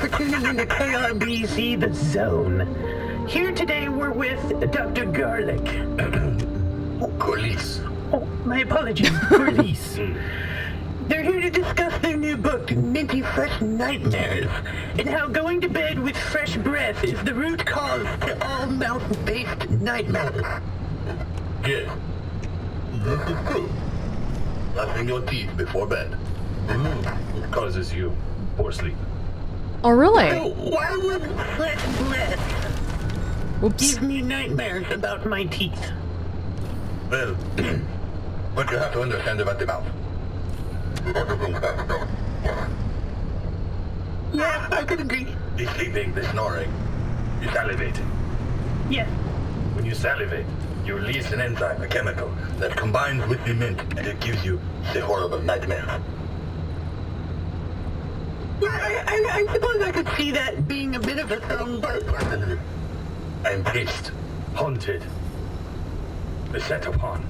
for tuning in to KRBZ The Zone. Here today we're with Dr. Garlic. Corliss. Oh, my apologies, Corliss. They're here to discuss their new book, Minty Fresh Nightmares, and how going to bed with fresh breath is the root cause to all mouth-based nightmares. Yes, this is true. Brushing your teeth before bed. It causes you poor sleep. Oh, really? So why would fresh breath Oops. give me nightmares about my teeth? Well, what you have to understand about the mouth. Yeah, I could agree. The sleeping, the snoring, the salivating. Yes. When you salivate, you release an enzyme, a chemical, that combines with the mint and it gives you the horrible nightmare. Yeah, I suppose I could see that being a bit of a thing, but... I am paced, haunted, beset upon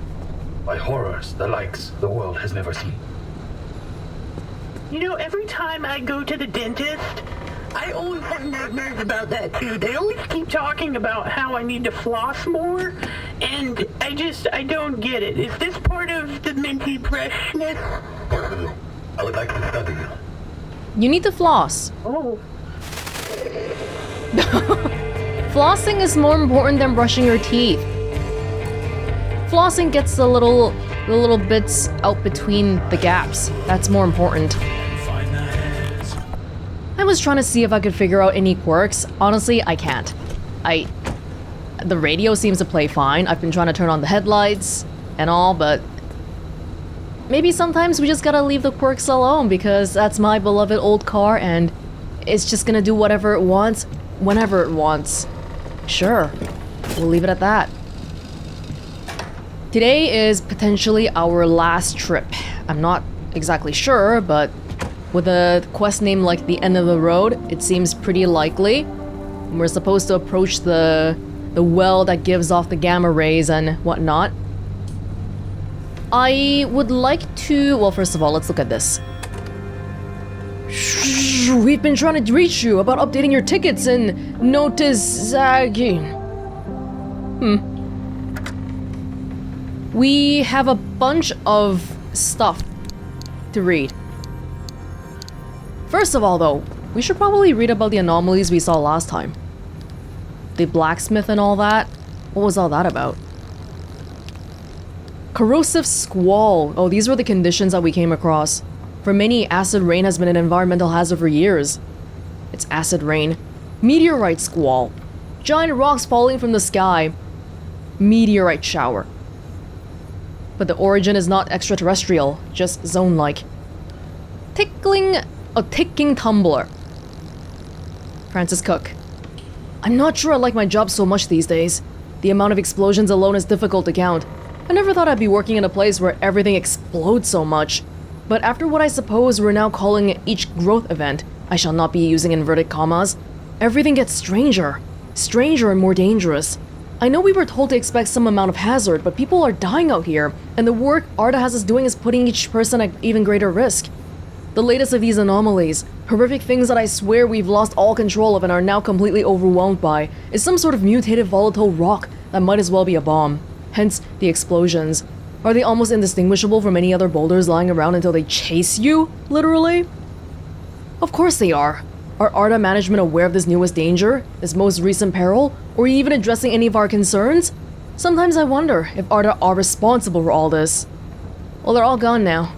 by horrors the likes the world has never seen. You know, every time I go to the dentist, I always have nightmares about that too. They always keep talking about how I need to floss more, and I don't get it. Is this part of the minty freshness? I would like to study you. You need to floss. Oh. Flossing is more important than brushing your teeth. Flossing gets the little bits out between the gaps. That's more important. I was trying to see if I could figure out any quirks. Honestly, I can't. The radio seems to play fine. I've been trying to turn on the headlights and all, but maybe sometimes we just gotta leave the quirks alone because that's my beloved old car and it's just gonna do whatever it wants, whenever it wants. Sure, we'll leave it at that. Today is potentially our last trip. I'm not exactly sure, but with a quest name like The End of the Road, it seems pretty likely. We're supposed to approach the well that gives off the gamma rays and whatnot. I would like to... Well, first of all, let's look at this. We've been trying to reach you about updating your tickets and notice... We have a bunch of stuff to read. First of all, though, we should probably read about the anomalies we saw last time. The blacksmith and all that. What was all that about? Corrosive squall. Oh, these were the conditions that we came across. For many, acid rain has been an environmental hazard for years. It's acid rain. Meteorite squall. Giant rocks falling from the sky. Meteorite shower. But the origin is not extraterrestrial, just zone-like. A ticking tumbler. Francis Cook. I'm not sure I like my job so much these days. The amount of explosions alone is difficult to count. I never thought I'd be working in a place where everything explodes so much. But after what I suppose we're now calling each growth event, I shall not be using inverted commas, everything gets stranger. Stranger and more dangerous. I know we were told to expect some amount of hazard, but people are dying out here, and the work Arda has us doing is putting each person at even greater risk. The latest of these anomalies, horrific things that I swear we've lost all control of and are now completely overwhelmed by, is some sort of mutated volatile rock that might as well be a bomb. Hence, the explosions. Are they almost indistinguishable from any other boulders lying around until they chase you, literally? Of course they are. Are Arda management aware of this newest danger, this most recent peril, or even addressing any of our concerns? Sometimes I wonder if Arda are responsible for all this. Well, they're all gone now.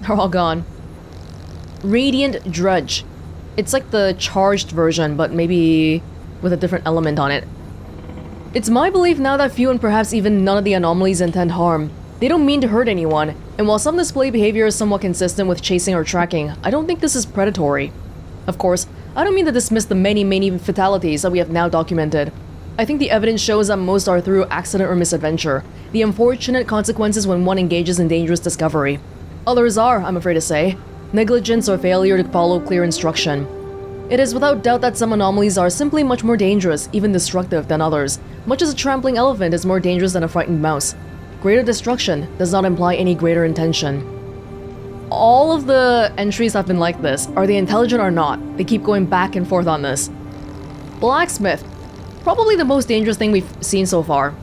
They're all gone. Radiant Dredge. It's like the charged version, but maybe with a different element on it. It's my belief now that few and perhaps even none of the anomalies intend harm. They don't mean to hurt anyone, and while some display behavior is somewhat consistent with chasing or tracking, I don't think this is predatory. Of course, I don't mean to dismiss the many fatalities that we have now documented. I think the evidence shows that most are through accident or misadventure, the unfortunate consequences when one engages in dangerous discovery. Others are, I'm afraid to say, negligence or failure to follow clear instruction. It is without doubt that some anomalies are simply much more dangerous, even destructive, than others, much as a trampling elephant is more dangerous than a frightened mouse. Greater destruction does not imply any greater intention. all of the entries have been like this. Are they intelligent or not? They keep going back and forth on this. Blacksmith. Probably the most dangerous thing we've seen so far.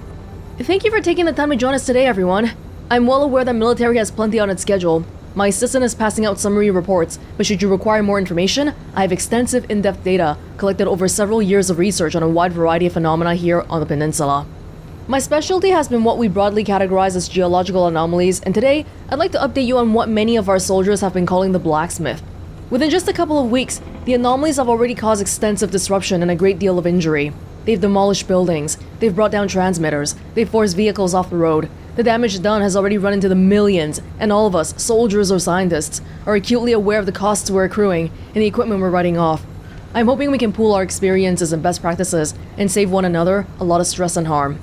Thank you for taking the time to join us today, everyone. I'm well aware that military has plenty on its schedule. My assistant is passing out summary reports, but should you require more information, I have extensive in-depth data collected over several years of research on a wide variety of phenomena here on the peninsula. My specialty has been what we broadly categorize as geological anomalies, and today, I'd like to update you on what many of our soldiers have been calling the blacksmith. Within just a couple of weeks, the anomalies have already caused extensive disruption and a great deal of injury. They've demolished buildings, they've brought down transmitters, they've forced vehicles off the road. The damage done has already run into the millions, and all of us, soldiers or scientists, are acutely aware of the costs we're accruing and the equipment we're writing off. I'm hoping we can pool our experiences and best practices and save one another a lot of stress and harm.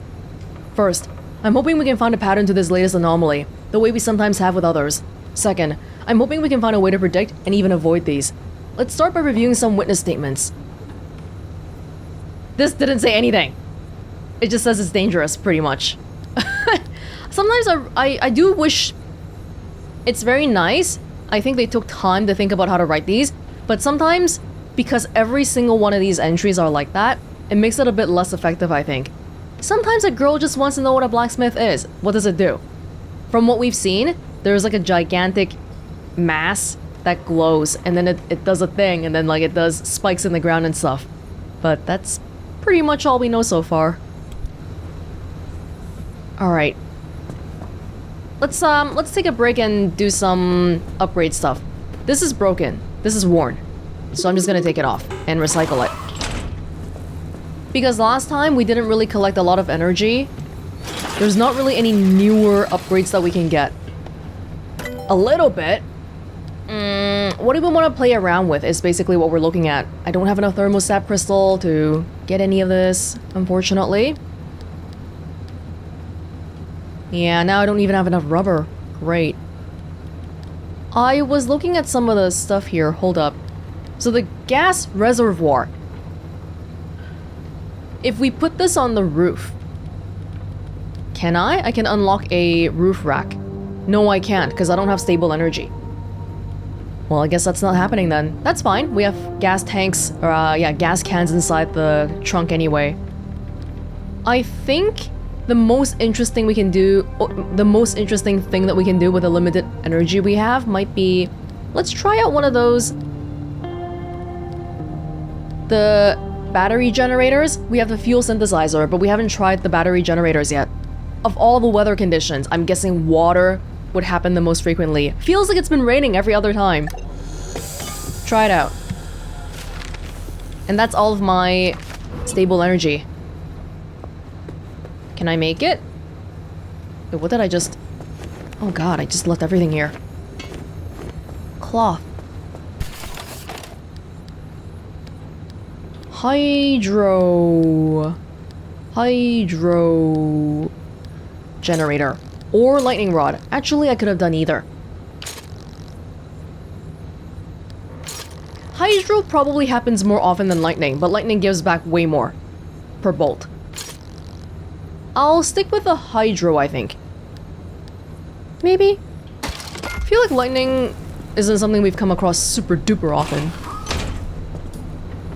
First, I'm hoping we can find a pattern to this latest anomaly, the way we sometimes have with others. Second, I'm hoping we can find a way to predict and even avoid these. Let's start by reviewing some witness statements. This didn't say anything. It just says it's dangerous, pretty much. Sometimes I do wish... It's very nice. I think they took time to think about how to write these. But sometimes, because every single one of these entries are like that, it makes it a bit less effective, I think. Sometimes a girl just wants to know what a blacksmith is. What does it do? From what we've seen, there's like a gigantic mass that glows. And then it does a thing. And then like it does spikes in the ground and stuff. But that's pretty much all we know so far. Alright. Let's take a break and do some upgrade stuff. This is broken. This is worn. So I'm just gonna take it off and recycle it. Because last time we didn't really collect a lot of energy. There's not really any newer upgrades that we can get. A little bit. What do we want to play around with is basically what we're looking at. I don't have enough thermostat crystal to get any of this, unfortunately. Yeah, now I don't even have enough rubber. Great. I was looking at some of the stuff here. Hold up. So the gas reservoir. If we put this on the roof... Can I? I can unlock a roof rack. No, I can't, because I don't have stable energy. Well, I guess that's not happening then. That's fine. We have gas tanks, or gas cans inside the trunk anyway. I think the most interesting we can do, the most interesting thing that we can do with the limited energy we have might be, let's try out one of those. The battery generators. We have the fuel synthesizer, but we haven't tried the battery generators yet. Of all the weather conditions, I'm guessing water would happen the most frequently. Feels like it's been raining every other time. Try it out. And that's all of my stable energy. Can I make it? Wait, what did I just... Oh god, I just left everything here. Cloth. Hydro generator. Or lightning rod. Actually, I could have done either. Hydro probably happens more often than lightning, but lightning gives back way more per bolt. I'll stick with the hydro, I think. Maybe? I feel like lightning isn't something we've come across super duper often.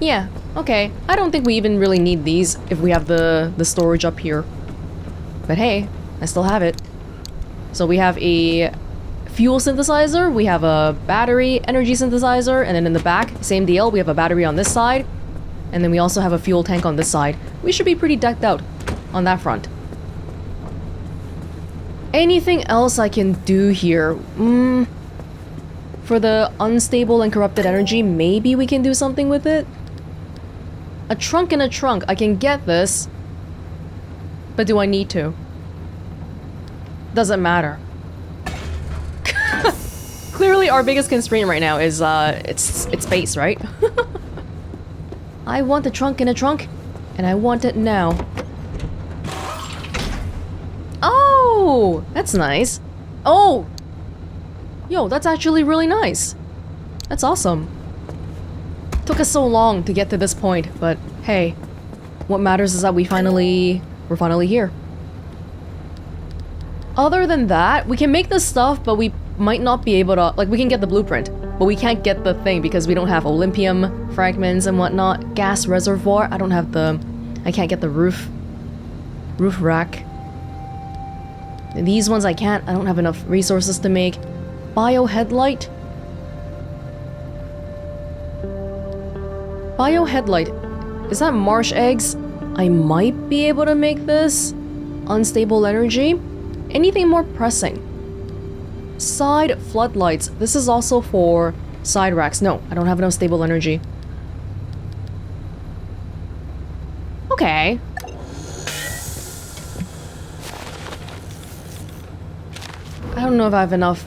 Yeah, okay. I don't think we even really need these if we have the storage up here. But hey, I still have it. So we have a fuel synthesizer, we have a battery energy synthesizer, and then in the back, same deal, we have a battery on this side, and then we also have a fuel tank on this side. We should be pretty decked out on that front. Anything else I can do here? For the unstable and corrupted energy, maybe we can do something with it? A trunk in a trunk. I can get this. But do I need to? Doesn't matter. Clearly our biggest constraint right now is it's space, right? I want the trunk in a trunk, and I want it now. Oh, that's nice. Oh! Yo, that's actually really nice. That's awesome. Took us so long to get to this point, but hey, what matters is that we're finally here. Other than that, we can make this stuff, but we might not be able to, like, we can get the blueprint, but we can't get the thing because we don't have Olympium fragments and whatnot. Gas reservoir, I can't get the roof rack. These ones I don't have enough resources to make. Bio headlight. Bio headlight. Is that marsh eggs? I might be able to make this. Unstable energy. Anything more pressing? Side floodlights. This is also for side racks. No, I don't have enough stable energy. Okay. I don't know if I have enough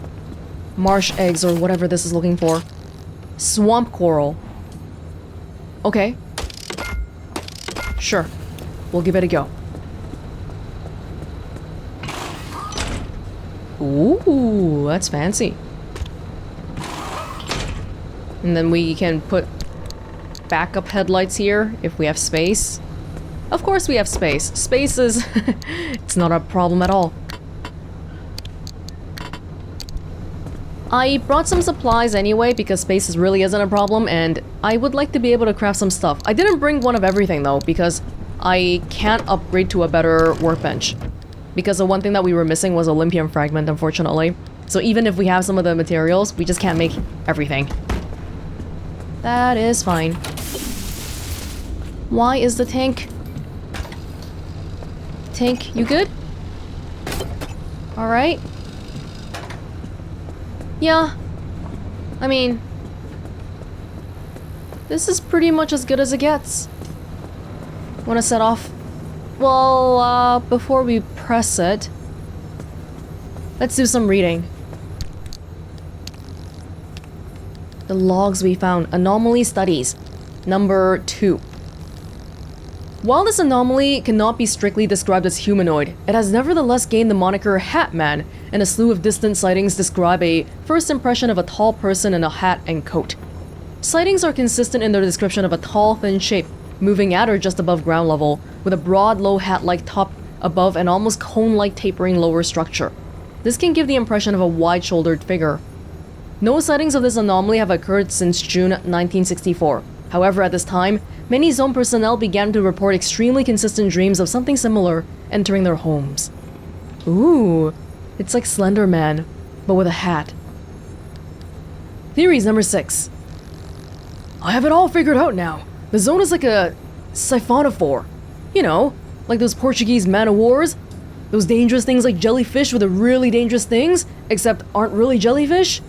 marsh eggs or whatever this is looking for. Swamp coral. Okay. Sure. We'll give it a go. Ooh, that's fancy. And then we can put backup headlights here if we have space. Of course we have space. Space is... it's not a problem at all. I brought some supplies anyway because space really isn't a problem, and I would like to be able to craft some stuff. I didn't bring one of everything though because I can't upgrade to a better workbench. Because the one thing that we were missing was Olympium fragment, unfortunately. So even if we have some of the materials, we just can't make everything. That is fine. Why is the tank? Tank, you good? Alright. Yeah. I mean... this is pretty much as good as it gets. Wanna set off? Well, before we press it, let's do some reading. The logs we found. Anomaly studies. Number 2. While this anomaly cannot be strictly described as humanoid, it has nevertheless gained the moniker Hat Man, and a slew of distant sightings describe a first impression of a tall person in a hat and coat. Sightings are consistent in their description of a tall, thin shape, moving at or just above ground level, with a broad, low hat-like top above and almost cone-like tapering lower structure. This can give the impression of a wide-shouldered figure. No sightings of this anomaly have occurred since June 1964. However, at this time, many zone personnel began to report extremely consistent dreams of something similar entering their homes. Ooh, it's like Slender Man, but with a hat. Theories number 6. I have it all figured out now. The zone is like a siphonophore. You know, like those Portuguese man-o'-wars. Those dangerous things like jellyfish with the really dangerous things, except aren't really jellyfish.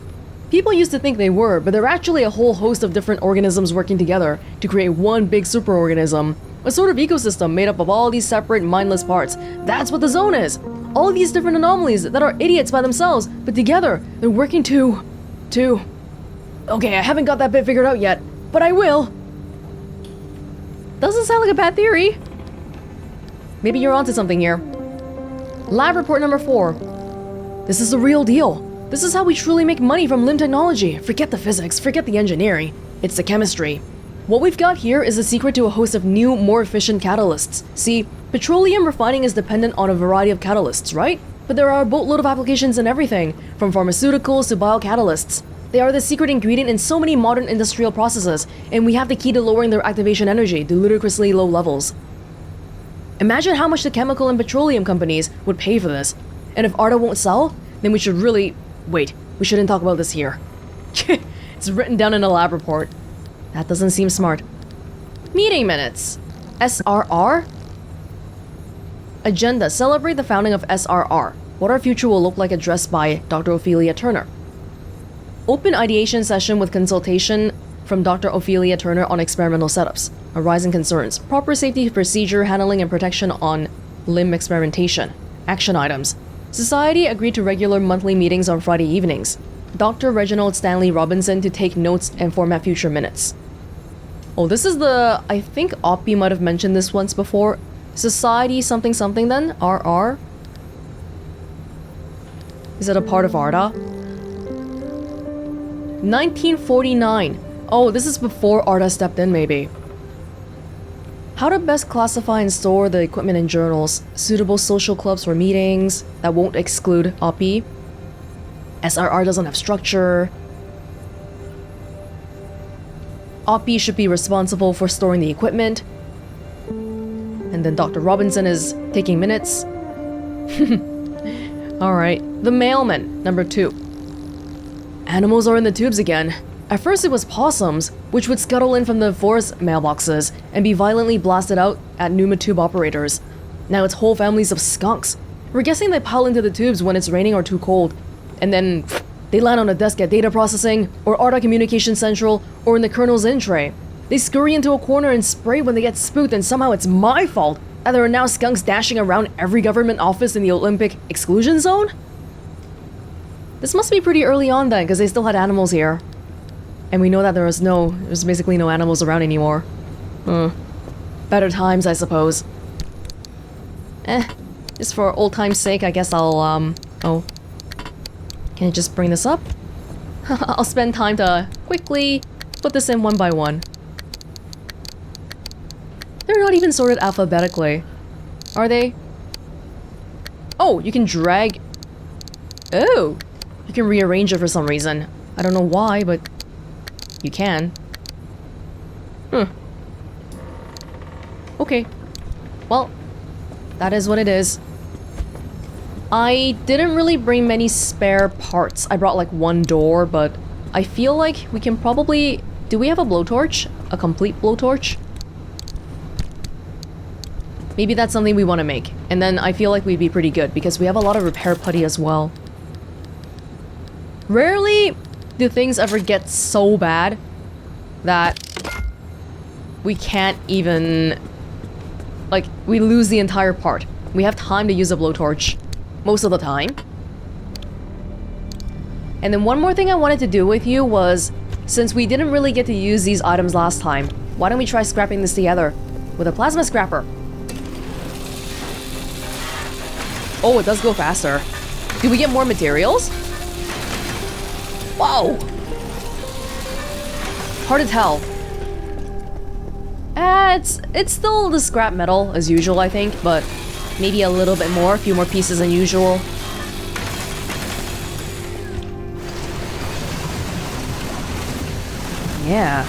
People used to think they were, but they're actually a whole host of different organisms working together to create one big superorganism. A sort of ecosystem made up of all these separate, mindless parts. That's what the zone is. All these different anomalies that are idiots by themselves, but together, they're working to... Okay, I haven't got that bit figured out yet, but I will. Doesn't sound like a bad theory. Maybe you're onto something here. Lab report number 4. This is the real deal. This is how we truly make money from limb technology. Forget the physics, forget the engineering. It's the chemistry. What we've got here is the secret to a host of new, more efficient catalysts. See, petroleum refining is dependent on a variety of catalysts, right? But there are a boatload of applications in everything, from pharmaceuticals to biocatalysts. They are the secret ingredient in so many modern industrial processes, and we have the key to lowering their activation energy to ludicrously low levels. Imagine how much the chemical and petroleum companies would pay for this. And if ARDA won't sell, then we should really... Wait, we shouldn't talk about this here. It's written down in a lab report. That doesn't seem smart. Meeting minutes. SRR? Agenda. Celebrate the founding of SRR. What our future will look like, addressed by Dr. Ophelia Turner. Open ideation session with consultation from Dr. Ophelia Turner on experimental setups. Arising concerns. Proper safety procedure, handling and protection on limb experimentation. Action items. Society agreed to regular monthly meetings on Friday evenings. Dr. Reginald Stanley Robinson to take notes and format future minutes. Oh, this is the... I think Oppie might have mentioned this once before. Society something something then? RR? Is it a part of ARDA? 1949. Oh, this is before ARDA stepped in, maybe. How to best classify and store the equipment in journals. Suitable social clubs for meetings that won't exclude Oppie. SRR doesn't have structure. Oppie should be responsible for storing the equipment. And then Dr. Robinson is taking minutes. Alright, the mailman, number 2. Animals are in the tubes again. At first it was possums, which would scuttle in from the forest mailboxes and be violently blasted out at pneuma tube operators. Now it's whole families of skunks. We're guessing they pile into the tubes when it's raining or too cold. And then they land on a desk at data processing, or ARDA Communication Central, or in the Colonel's in tray. They scurry into a corner and spray when they get spooked, and somehow it's my fault that there are now skunks dashing around every government office in the Olympic Exclusion Zone? This must be pretty early on then, because they still had animals here. And we know that there's basically no animals around anymore. Better times, I suppose. Just for old time's sake, I guess I'll, oh. Can I just bring this up? I'll spend time to quickly put this in one by one. They're not even sorted alphabetically. Are they? Oh, you can drag... Oh! You can rearrange it for some reason. I don't know why, but... you can. Okay. Well, that is what it is. I didn't really bring many spare parts. I brought like one door, but I feel like we can probably... Do we have a blowtorch? A complete blowtorch? Maybe that's something we want to make. And then I feel like we'd be pretty good because we have a lot of repair putty as well. Rarely do things ever get so bad that we can't even... like, we lose the entire part. We have time to use a blowtorch most of the time. And then one more thing I wanted to do with you was, since we didn't really get to use these items last time, why don't we try scrapping this together with a plasma scrapper? Oh, it does go faster. Do we get more materials? Whoa! Hard to tell. It's still the scrap metal as usual, I think, but maybe a little bit more, a few more pieces than usual. Yeah.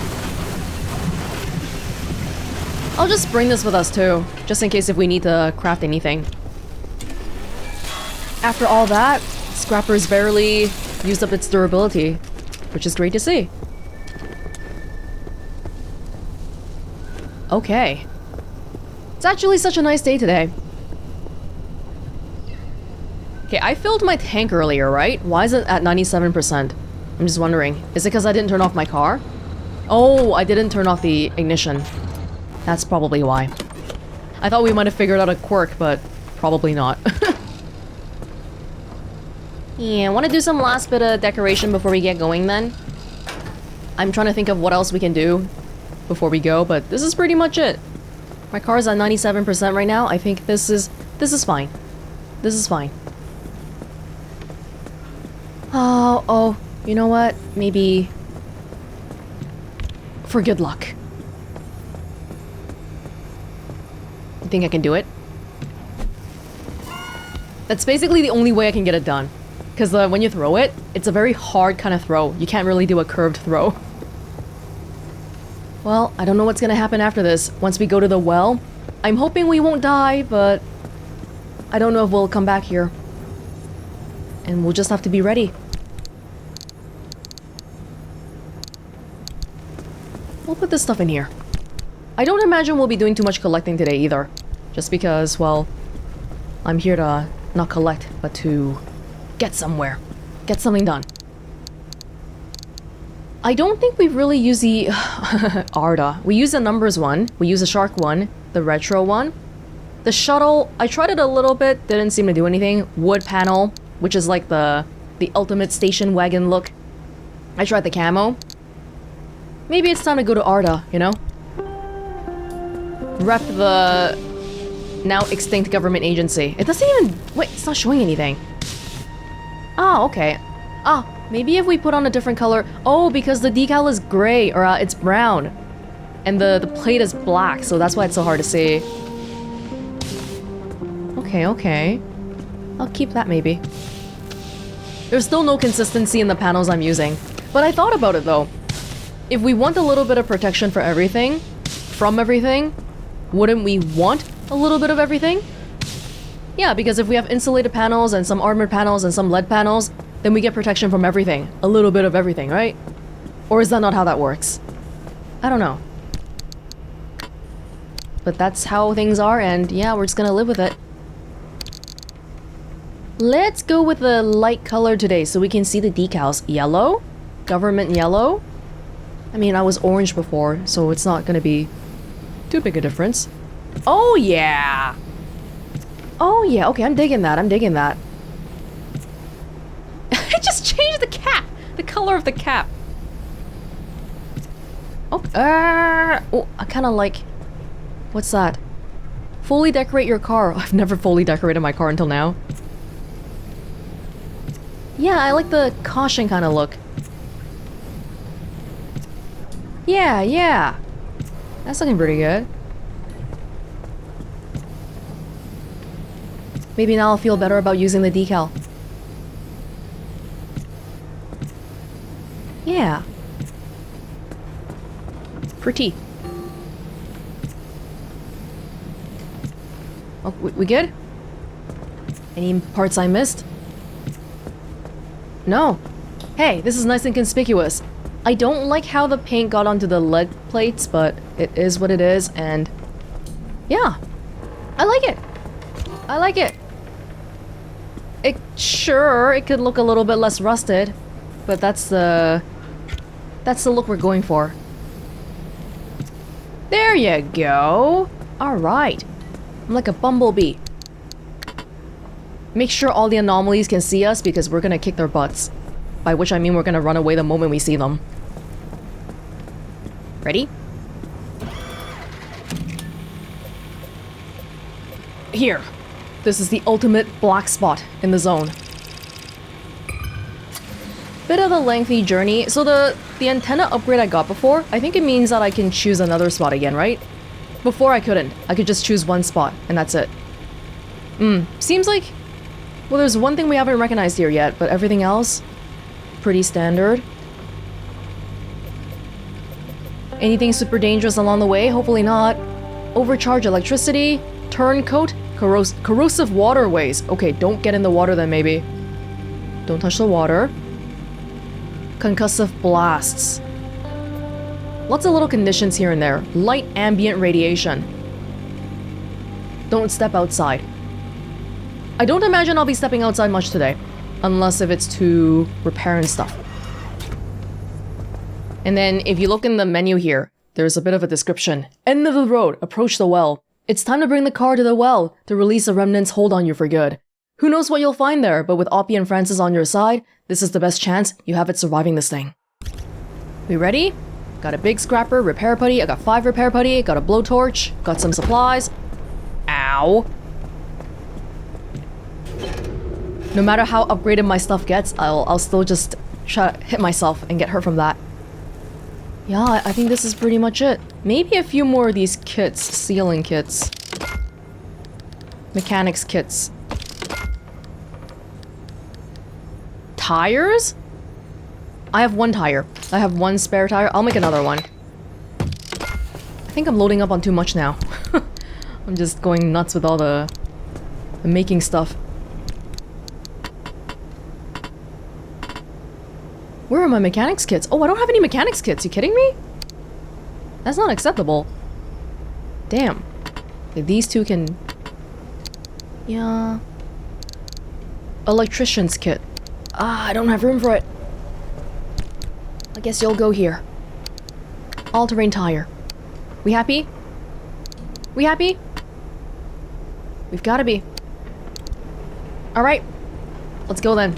I'll just bring this with us too, just in case if we need to craft anything. After all that, Scrapper's barely used up its durability, which is great to see. Okay. It's actually such a nice day today. Okay, I filled my tank earlier, right? Why is it at 97%? I'm just wondering. Is it because I didn't turn off my car? Oh, I didn't turn off the ignition. That's probably why. I thought we might have figured out a quirk, but probably not. Yeah, want to do some last bit of decoration before we get going then? I'm trying to think of what else we can do before we go, but this is pretty much it. My car's at 97% right now. I think this is fine. This is fine. Oh, you know what? Maybe for good luck. You think I can do it? That's basically the only way I can get it done. Because when you throw it, it's a very hard kind of throw. You can't really do a curved throw. Well, I don't know what's gonna happen after this. Once we go to the well, I'm hoping we won't die, but I don't know if we'll come back here. And we'll just have to be ready. We'll put this stuff in here. I don't imagine we'll be doing too much collecting today either. Just because, well, I'm here to not collect, but to get somewhere. Get something done. I don't think we've really used the ARDA. We used the numbers one, we used the shark one, the retro one. The shuttle, I tried it a little bit, didn't seem to do anything. Wood panel, which is like the ultimate station wagon look. I tried the camo. Maybe it's time to go to ARDA, you know? Rep the now extinct government agency. It doesn't even... Wait, it's not showing anything. Oh, okay. Ah, maybe if we put on a different color... Oh, because the decal is gray, or it's brown. And the plate is black, so that's why it's so hard to see. Okay, okay. I'll keep that maybe. There's still no consistency in the panels I'm using. But I thought about it though. If we want a little bit of protection for everything, from everything, wouldn't we want a little bit of everything? Yeah, because if we have insulated panels and some armored panels and some lead panels, then we get protection from everything. A little bit of everything, right? Or is that not how that works? I don't know. But that's how things are, and yeah, we're just gonna live with it. Let's go with a light color today so we can see the decals. Yellow? Government yellow? I mean, I was orange before, so it's not gonna be too big a difference. Oh yeah! Oh yeah, okay, I'm digging that, I'm digging that. I just changed the cap! The color of the cap. Oh, oh, I kinda like... What's that? Fully decorate your car. I've never fully decorated my car until now. Yeah, I like the caution kind of look. Yeah, yeah. That's looking pretty good. Maybe now I'll feel better about using the decal. Yeah. Pretty. Oh, we good? Any parts I missed? No. Hey, this is nice and conspicuous. I don't like how the paint got onto the lead plates, but it is what it is, and... yeah. I like it. I like it. Sure, it could look a little bit less rusted, but that's the look we're going for. There you go. Alright. I'm like a bumblebee. Make sure all the anomalies can see us because we're gonna kick their butts. By which I mean we're gonna run away the moment we see them. Ready? Here. This is the ultimate black spot in the zone. Bit of a lengthy journey. So the antenna upgrade I got before, I think it means that I can choose another spot again, right? Before I couldn't. I could just choose one spot, and that's it. Seems like... well, there's one thing we haven't recognized here yet, but everything else... pretty standard. Anything super dangerous along the way? Hopefully not. Overcharge electricity. Turncoat. Corrosive waterways. Okay, don't get in the water then, maybe. Don't touch the water. Concussive blasts. Lots of little conditions here and there. Light ambient radiation. Don't step outside. I don't imagine I'll be stepping outside much today. Unless if it's to repair and stuff. And then if you look in the menu here, there's a bit of a description. End of the road, approach the well. It's time to bring the car to the well to release the remnants hold on you for good. Who knows what you'll find there, but with Oppie and Francis on your side, this is the best chance you have at surviving this thing. We ready? Got a big scrapper, repair putty, I got 5 repair putty, got a blowtorch, got some supplies. Ow. No matter how upgraded my stuff gets, I'll still just try to hit myself and get hurt from that. Yeah, I think this is pretty much it. Maybe a few more of these kits, sealing kits. Mechanics kits. Tires? I have 1 tire. I have 1 spare tire. I'll make another one. I think I'm loading up on too much now. I'm just going nuts with all the making stuff. Where are my mechanics kits? Oh, I don't have any mechanics kits. You kidding me? That's not acceptable. Damn. Okay, these two can... yeah. Electrician's kit. Ah, I don't have room for it. I guess you'll go here. All-terrain tire. We happy? We happy? We've gotta be. Alright. Let's go then.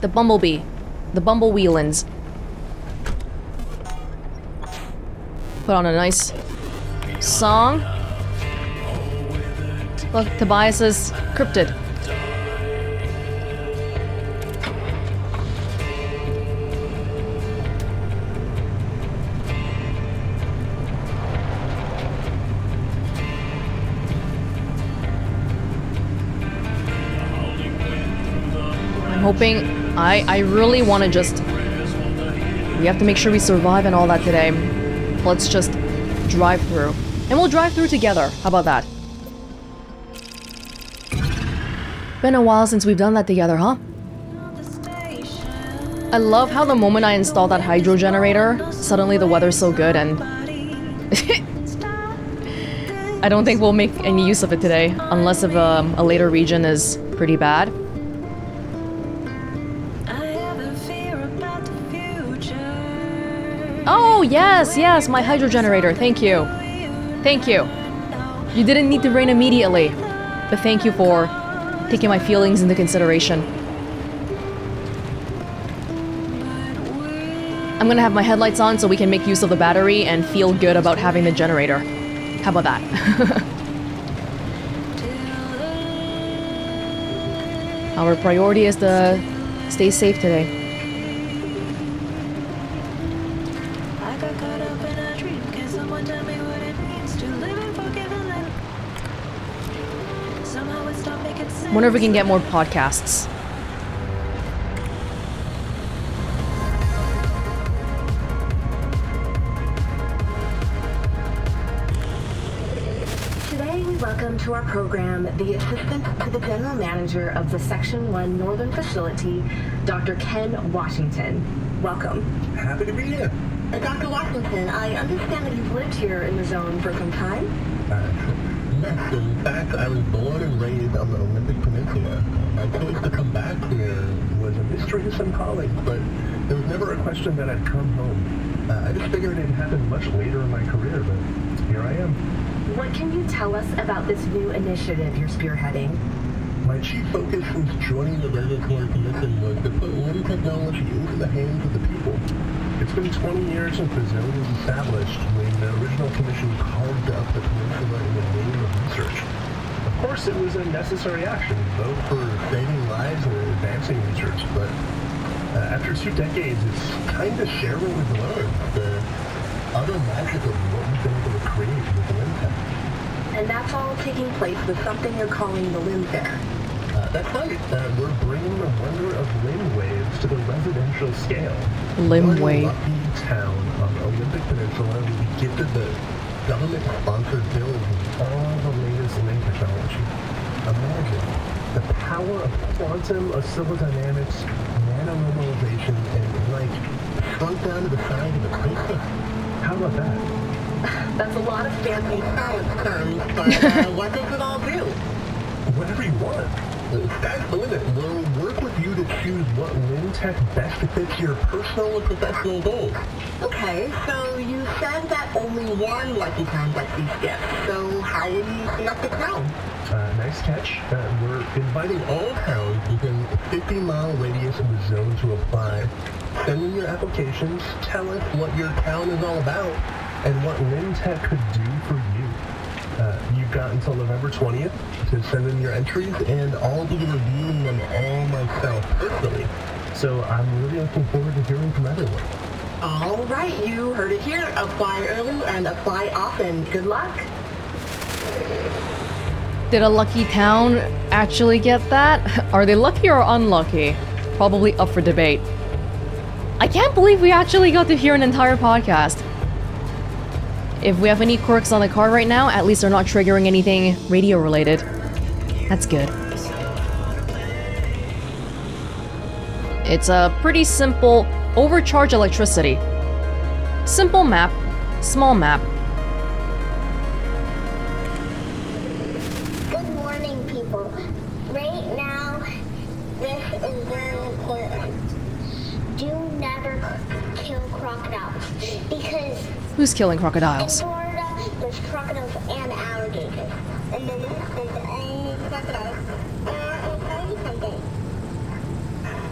The bumblebee. The Welonz. Put on a nice song. Look, Tobias is cryptid. hoping... I really want to just... We have to make sure we survive and all that today. Let's just drive through. And we'll drive through together. How about that? Been a while since we've done that together, huh? I love how the moment I install that hydro generator, suddenly the weather's so good and... I don't think we'll make any use of it today, unless if a later region is pretty bad. Oh, yes, yes, my hydro generator, thank you. Thank you. You didn't need to rain immediately, but thank you for taking my feelings into consideration. I'm gonna have my headlights on so we can make use of the battery and feel good about having the generator. How about that? Our priority is to stay safe today. Wonder if we can get more podcasts. Welcome to our program, the assistant to the general manager of the Section 1 Northern Facility, Dr. Ken Washington. Welcome. Happy to be here. Dr. Washington, I understand that you've lived here in the zone for some time? Yes, in fact, I was born and raised on the Olympic Peninsula. My choice to come back here was a mystery to some colleagues, but there was never a question that I'd come home. I just figured it'd happen much later in my career, but here I am. What can you tell us about this new initiative you're spearheading? My chief focus since joining the regulatory commission was to put LIM technology into the hands of the people. It's been 20 years since the zone was established when the original commission carved up the peninsula in the name of research. Of course, it was a necessary action, both for saving lives and advancing research, but after 2 decades, it's kind of share what we've learned, the utter magic of what we've been able to create with LIM tech. And that's all taking place with something you're calling the LIM Fair. That's right. We're bringing the wonder of LIM waves to the residential scale. LIM wave. Lucky town on the Olympic Peninsula will be gifted the government-sponsored build with all the latest LIM technology. Imagine the power of quantum oscillodynamics, nanonormalization, and like shrunk down to the size of a paper. How about that? That's a lot of fancy Science terms, but what does it all do? Whatever you want. That's the limit. We'll work with you to choose what LIM tech best fits your personal and professional goals. Okay, so you said that only one lucky town gets these gifts. So how will you select the town? Nice catch. We're inviting all towns within a 50-mile radius of the zone to apply. Send in your applications, tell us what your town is all about, and what LIM tech could do for you. You've got until November 20th to send in your entries, and I'll be reviewing them all myself personally. So I'm really looking forward to hearing from everyone. All right, you heard it here. Apply early and apply often. Good luck. Did a lucky town actually get that? Are they lucky or unlucky? Probably up for debate. I can't believe we actually got to hear an entire podcast. If we have any quirks on the car right now, at least they're not triggering anything radio related. That's good. It's a pretty simple overcharge electricity. Simple map, small map. Good morning, people. Right now, this is very important. Do never kill crocodiles because Who's killing in crocodiles? Florida, there's crocodiles and alligators. And then there's only crocodiles. I'll tell you something.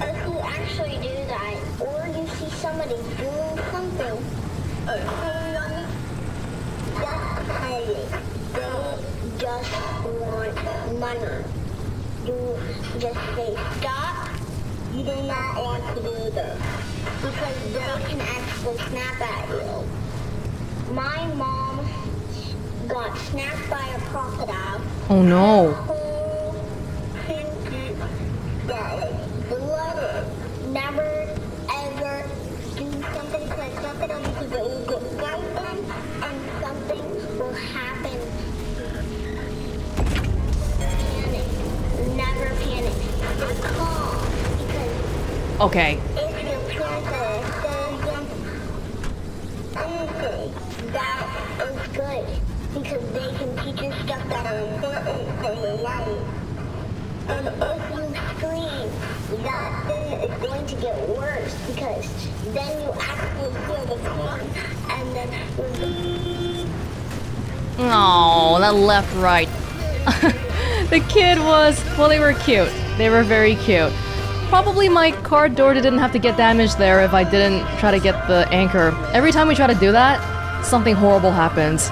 If you actually do that, or you see somebody doing something, just pay. They just want money. You just say stop. You do not want to do this. Because they can actually snap at you. My mom got snapped by a crocodile. Oh no. Whole pinky got blood But you get frightened and something will happen. Panic. Never panic. You're calm. Because Okay. if you're princess, there's anything that is good. Because they can teach you stuff that are important for your life. And if you scream, that thing is going to get worse because then you actually feel the pain and then Oh, that left right. The kid was, well, they were cute. They were very cute. Probably my car door didn't have to get damaged there if I didn't try to get the anchor. Every time we try to do that, something horrible happens.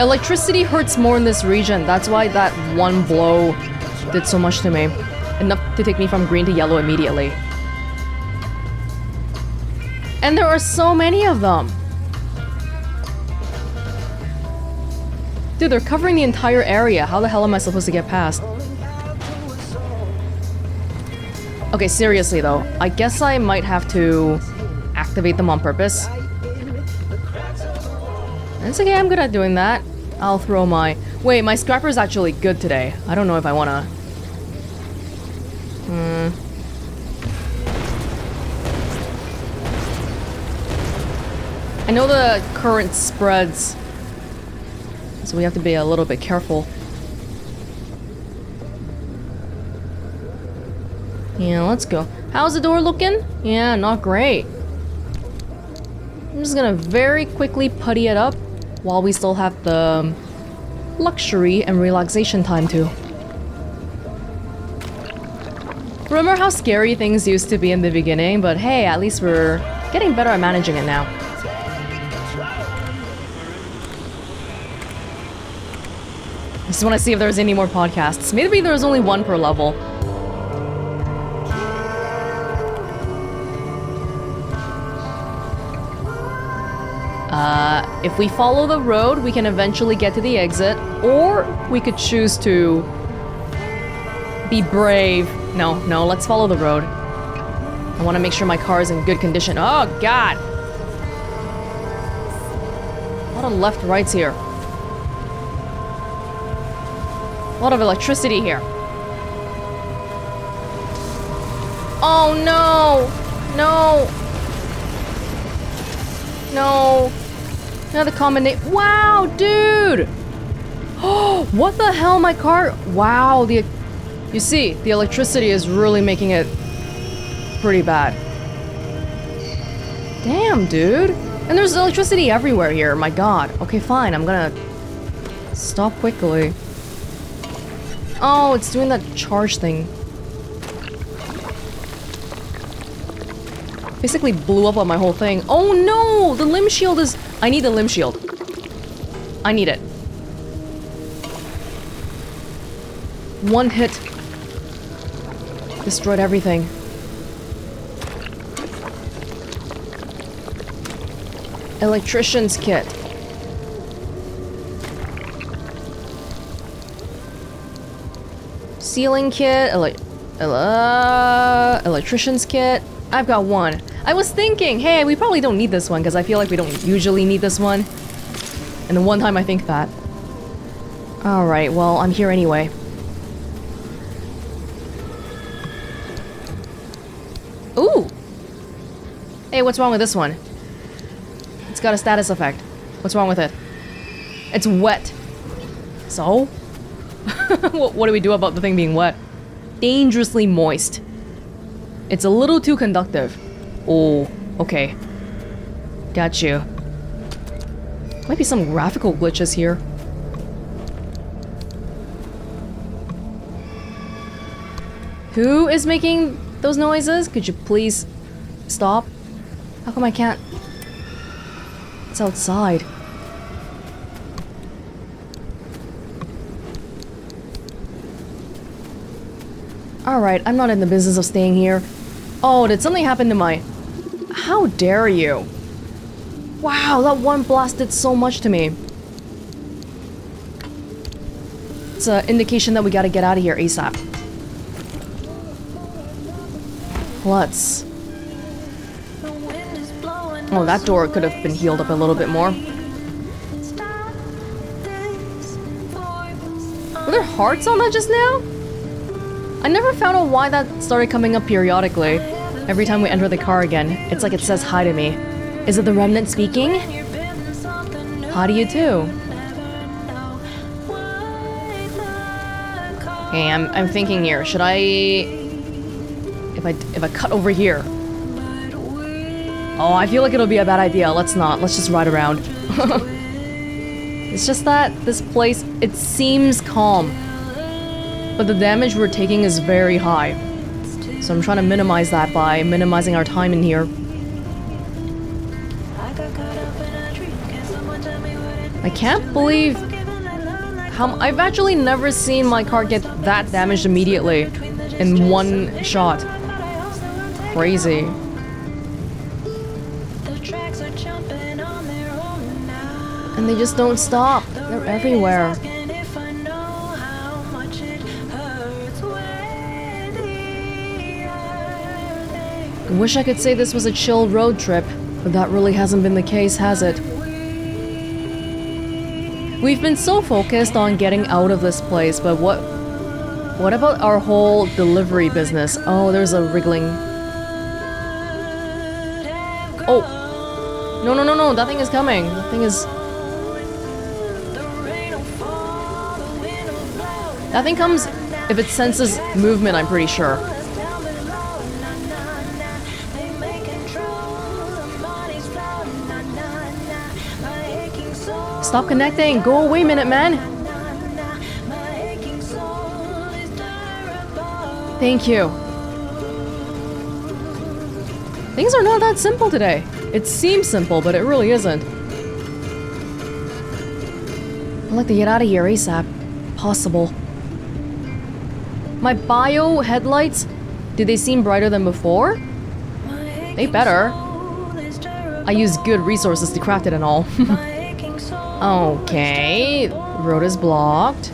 Electricity hurts more in this region. That's why that one blow did so much to me. Enough to take me from green to yellow immediately. And there are so many of them. Dude, they're covering the entire area. How the hell am I supposed to get past? Okay, seriously though. I guess I might have to activate them on purpose. It's okay, I'm good at doing that. I'll throw my... Wait, my scrapper's actually good today. I don't know if I wanna... I know the current spreads, so we have to be a little bit careful. Yeah, let's go. How's the door looking? Yeah, not great. I'm just gonna very quickly putty it up while we still have the luxury and relaxation time too. Remember how scary things used to be in the beginning, but hey, at least we're getting better at managing it now. I just want to see if there's any more podcasts. Maybe there's only one per level. If we follow the road, we can eventually get to the exit, or we could choose to be brave. No, let's follow the road. I want to make sure my car is in good condition. Oh, God! A lot of left-rights here. A lot of electricity here. Oh, no! No! No! Another combination. Wow, dude! Oh, what the hell, my car? Wow, you see, the electricity is really making it pretty bad. Damn, dude. And there's electricity everywhere here, my god. Okay, fine, I'm gonna stop quickly. Oh, it's doing that charge thing. Basically blew up on my whole thing. Oh no! The limb shield is... I need the limb shield. I need it. One hit. Destroyed everything. Electrician's kit. Sealing kit. Electrician's kit. I've got one. I was thinking, hey, we probably don't need this one because I feel like we don't usually need this one. And the one time I think that. Alright, well, I'm here anyway. Ooh! Hey, what's wrong with this one? It's got a status effect. What's wrong with it? It's wet. So? What do we do about the thing being wet? Dangerously moist. It's a little too conductive. Oh, okay. Got you. Might be some graphical glitches here. Who is making those noises? Could you please stop? How come I can't? It's outside. Alright, I'm not in the business of staying here. Oh, did something happen to my... How dare you? Wow, that one blast did so much to me. It's an indication that we gotta get out of here ASAP. Let's... Oh, that door could have been healed up a little bit more. Were there hearts on that just now? I never found out why that started coming up periodically. Every time we enter the car again, it's like it says hi to me. Is it the remnant speaking? Hi to you too. Okay, I'm thinking here. Should I... If I cut over here... Oh, I feel like it'll be a bad idea. Let's not. Let's just ride around. It's just that this place, it seems calm. But the damage we're taking is very high. So I'm trying to minimize that by minimizing our time in here. I can't believe how I've actually never seen my car get that damaged immediately in one shot. Crazy. And they just don't stop. They're everywhere. I wish I could say this was a chill road trip, but that really hasn't been the case, has it? We've been so focused on getting out of this place, but what about our whole delivery business? Oh, there's a wriggling... Oh! No, that thing is coming. That thing is... That thing comes if it senses movement, I'm pretty sure. Stop connecting! Go away, Minuteman! Thank you. Things are not that simple today. It seems simple, but it really isn't. I'd like to get out of here ASAP. Possible. My bio headlights, do they seem brighter than before? They better. I use good resources to craft it and all. Okay, road is blocked.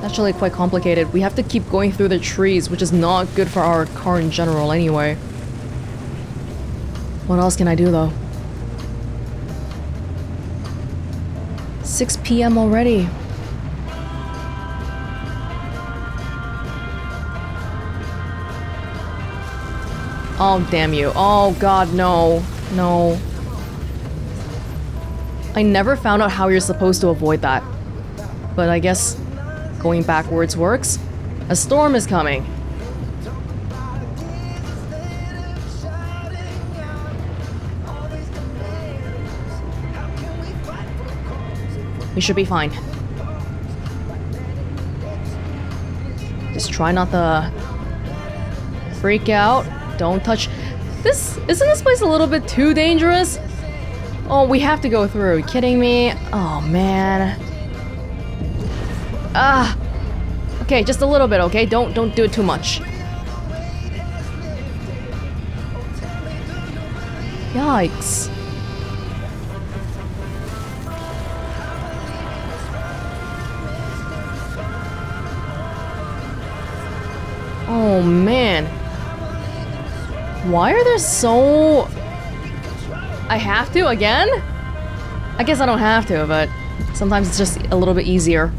Actually quite complicated. We have to keep going through the trees, which is not good for our car in general anyway. What else can I do though? 6 p.m. already. Oh, damn you. Oh, God, no. No. I never found out how you're supposed to avoid that. But I guess going backwards works. A storm is coming. We should be fine. Just try not to freak out. Don't touch. Isn't this place a little bit too dangerous? Oh, we have to go through. Are you kidding me? Oh, man. Ah. Okay, just a little bit, okay? Don't do it too much. Yikes. Oh, man. Why are there so... I have to again? I guess I don't have to, but sometimes it's just a little bit easier.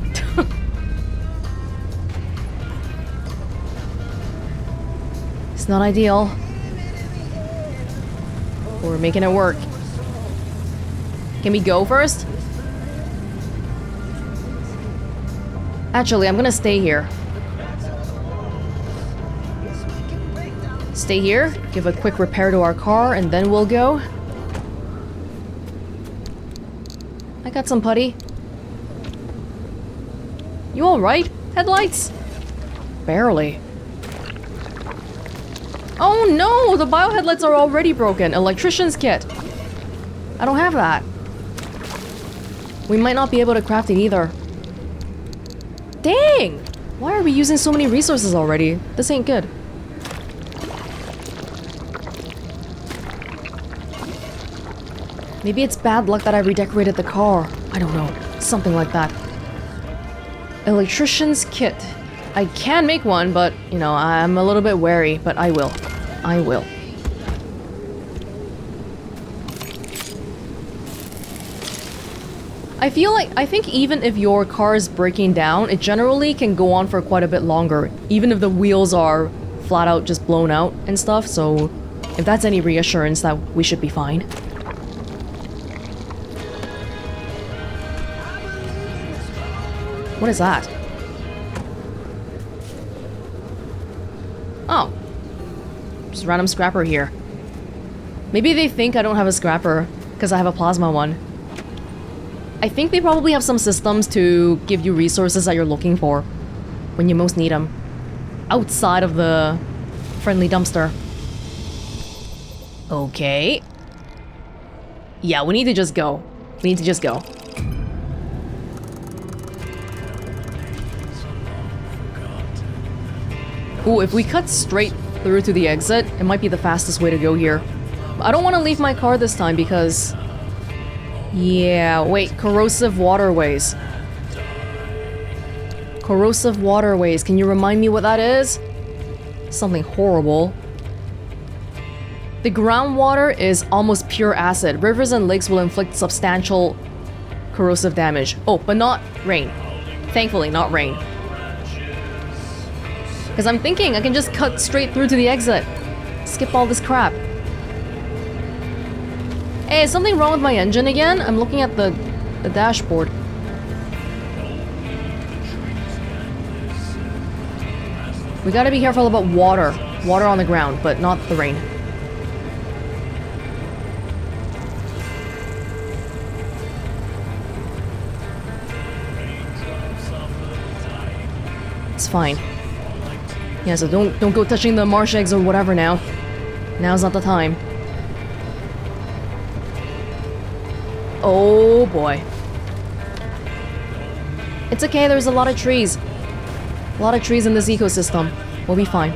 It's not ideal. But we're making it work. Can we go first? Actually, I'm gonna stay here. Stay here, give a quick repair to our car, and then we'll go. I got some putty. You alright? Headlights? Barely. Oh no! The bio headlights are already broken. Electrician's kit. I don't have that. We might not be able to craft it either. Dang! Why are we using so many resources already? This ain't good. Maybe it's bad luck that I redecorated the car. I don't know. Something like that. Electrician's kit. I can make one, but, you know, I'm a little bit wary, but I will. I will. I think even if your car is breaking down, it generally can go on for quite a bit longer, even if the wheels are flat out just blown out and stuff, so if that's any reassurance that we should be fine. What is that? Oh. Just a random scrapper here. Maybe they think I don't have a scrapper because I have a plasma one. I think they probably have some systems to give you resources that you're looking for when you most need them. Outside of the friendly dumpster. Okay. Yeah, we need to just go. We need to just go. Ooh, if we cut straight through to the exit, it might be the fastest way to go here. I don't want to leave my car this time because... Yeah, wait, corrosive waterways. Corrosive waterways, can you remind me what that is? Something horrible. The groundwater is almost pure acid. Rivers and lakes will inflict substantial corrosive damage. Oh, but not rain. Thankfully, not rain. Because I'm thinking I can just cut straight through to the exit. Skip all this crap. Hey, is something wrong with my engine again? I'm looking at the dashboard. We gotta be careful about water. Water on the ground, but not the rain. It's fine. Yeah, so don't go touching the marsh eggs or whatever now. Now's not the time. Oh boy. It's okay, there's a lot of trees. A lot of trees in this ecosystem. We'll be fine.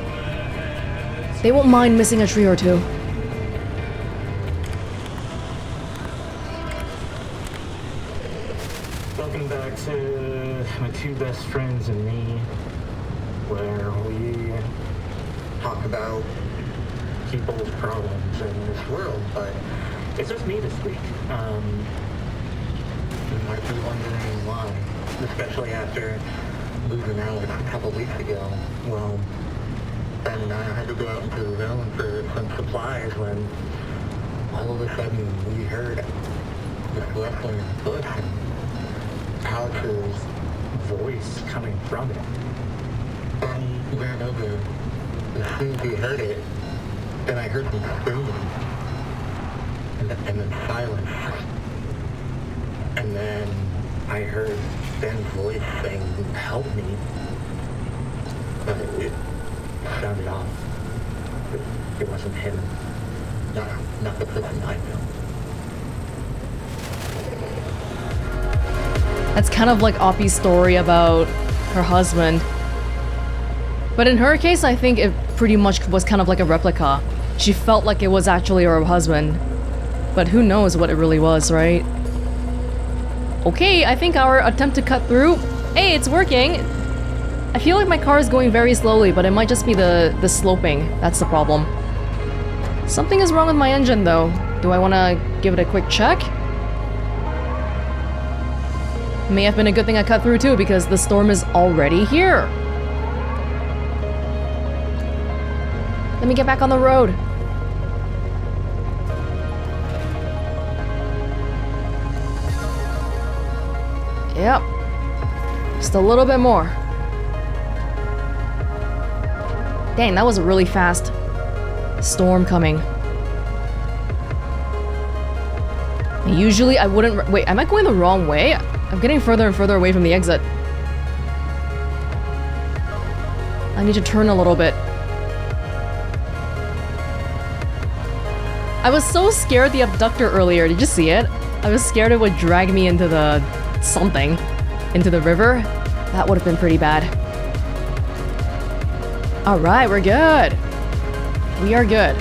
They won't mind missing a tree or two. Welcome back to my two best friends and me, where we talk about people's problems in this world, but it's just me this week. You might be wondering why, especially after losing Alex a couple weeks ago. Well, Ben and I had to go out into the zone for some supplies when all of a sudden we heard this rustling in the bush and Alex's voice coming from it. And we ran over. As soon as we heard it, then I heard them screaming. And then silence. And then I heard Ben's voice saying, "Help me." But it sounded off. It wasn't him. Not the person I know. That's kind of like Oppie's story about her husband. But in her case, I think it pretty much was kind of like a replica. She felt like it was actually her husband. But who knows what it really was, right? Okay, I think our attempt to cut through... Hey, it's working! I feel like my car is going very slowly, but it might just be the sloping. That's the problem. Something is wrong with my engine, though. Do I want to give it a quick check? May have been a good thing I cut through, too, because the storm is already here. Let me get back on the road. Yep. Just a little bit more. Dang, that was a really fast storm coming. Usually I wouldn't... Wait, am I going the wrong way? I'm getting further and further away from the exit. I need to turn a little bit. I was so scared the abductor earlier. Did you see it? I was scared it would drag me into the... something. Into the river. That would have been pretty bad. Alright, we're good. We are good.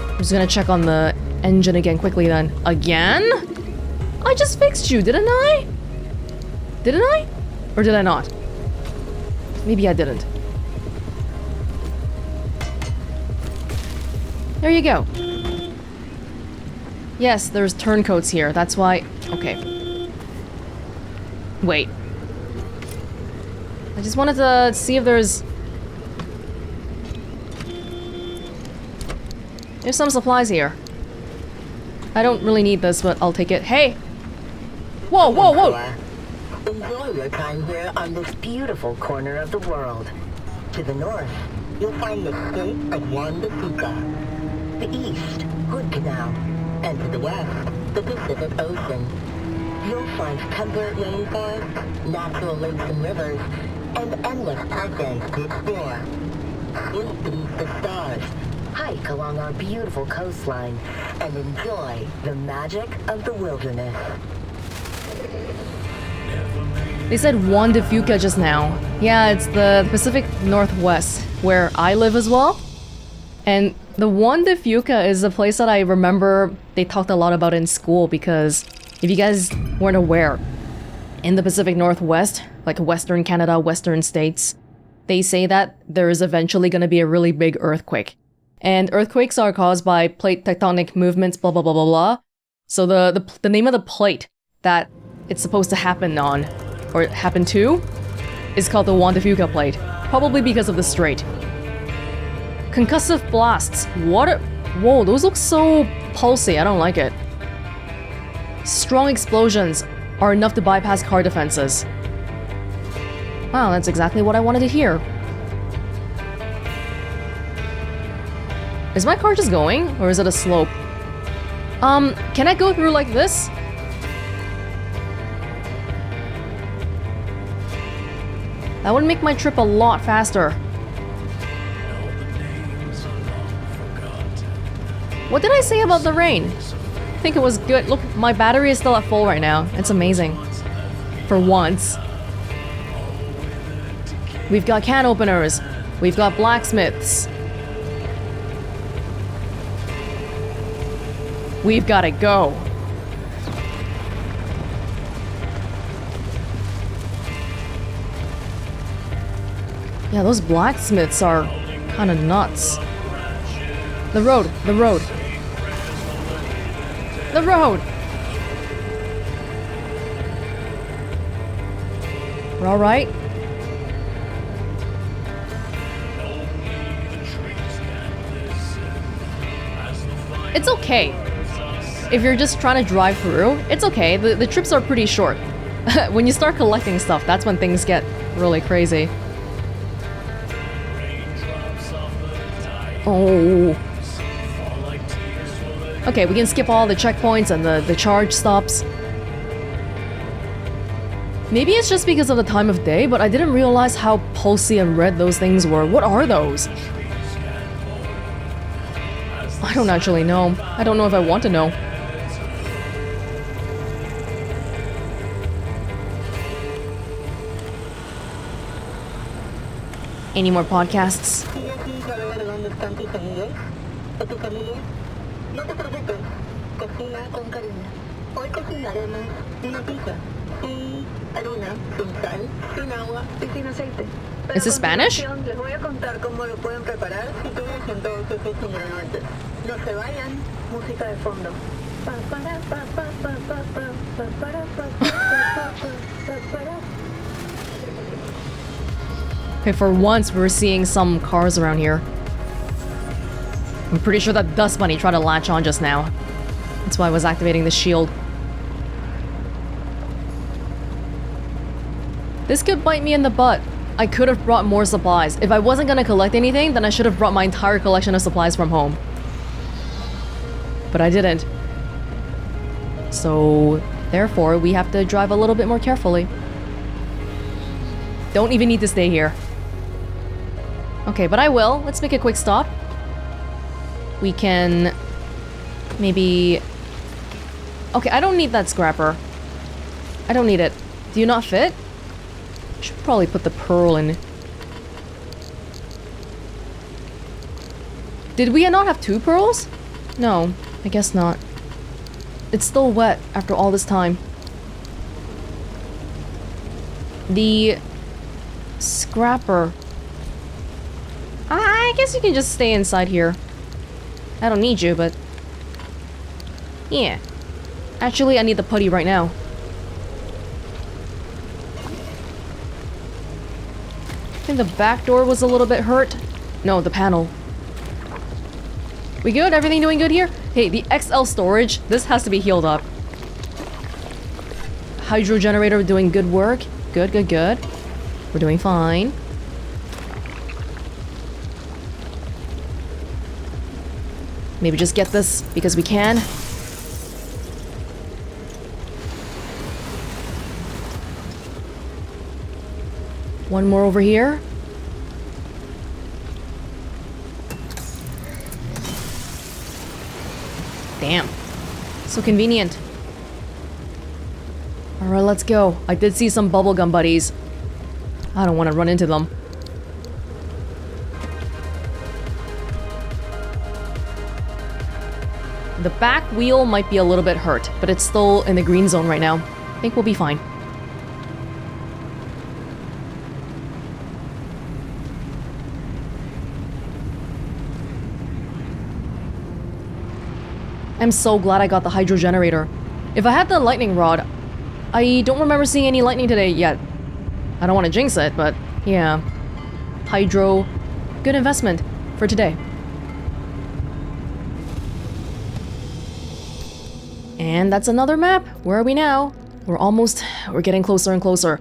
I'm just gonna check on the engine again quickly then. Again? I just fixed you, didn't I? Didn't I? Or did I not? Maybe I didn't. There you go. Yes, there's turncoats here. That's why... Okay. Wait. I just wanted to see if there's some supplies here. I don't really need this, but I'll take it. Hey! Whoa, whoa, whoa! Enjoy your time here on this beautiful corner of the world. To the north, you'll find the state of Juan de Fuca. The east, Hood Canal. And to the west, the Pacific Ocean. You'll find temperate rainforests, natural lakes and rivers, and endless parklands to explore. Look beneath the stars, hike along our beautiful coastline, and enjoy the magic of the wilderness. They said Juan de Fuca just now. Yeah, it's the Pacific Northwest, where I live as well. And the Juan de Fuca is a place that I remember they talked a lot about in school, because if you guys weren't aware, in the Pacific Northwest, like Western Canada, Western states, they say that there is eventually going to be a really big earthquake. And earthquakes are caused by plate tectonic movements, blah, blah, blah, blah, blah. So the name of the plate that it's supposed to happen on, or happen to, is called the Juan de Fuca plate. Probably because of the strait. Concussive blasts. Water. Whoa, those look so pulsy. I don't like it. Strong explosions are enough to bypass car defenses. Wow, that's exactly what I wanted to hear. Is my car just going, or is it a slope? Can I go through like this? That would make my trip a lot faster. What did I say about the rain? I think it was good. Look, my battery is still at full right now. It's amazing. For once. We've got can openers. We've got blacksmiths. We've got to go. Yeah, those blacksmiths are kind of nuts. The road, the road. The road! We're alright? It's okay. If you're just trying to drive through, it's okay. The trips are pretty short. When you start collecting stuff, that's when things get really crazy. Oh. Okay, we can skip all the checkpoints and the charge stops. Maybe it's just because of the time of day, but I didn't realize how pulsy and red those things were. What are those? I don't actually know. I don't know if I want to know. Any more podcasts? Is this Spanish? Okay, for once we're seeing some cars around here. I'm pretty sure that Dust Bunny tried to latch on just now. That's why I was activating the shield. This could bite me in the butt. I could have brought more supplies. If I wasn't gonna collect anything, then I should have brought my entire collection of supplies from home. But I didn't. So, therefore, we have to drive a little bit more carefully. Don't even need to stay here. Okay, but I will. Let's make a quick stop. We can... maybe... Okay, I don't need that scrapper. I don't need it. Do you not fit? Should probably put the pearl in. Did we not have 2 pearls? No, I guess not. It's still wet after all this time. The scrapper. I guess you can just stay inside here. I don't need you, but... yeah. Actually, I need the putty right now. I think the back door was a little bit hurt. No, the panel. We good? Everything doing good here? Hey, the XL storage, this has to be healed up. Hydro generator doing good work. Good, good, good. We're doing fine. Maybe just get this because we can. One more over here. Damn. So convenient. Alright, let's go. I did see some bubblegum buddies. I don't want to run into them. The back wheel might be a little bit hurt, but it's still in the green zone right now. I think we'll be fine. I'm so glad I got the hydro generator. If I had the lightning rod, I don't remember seeing any lightning today yet. I don't want to jinx it, but yeah. Hydro, good investment for today. And that's another map. Where are we now? We're getting closer and closer.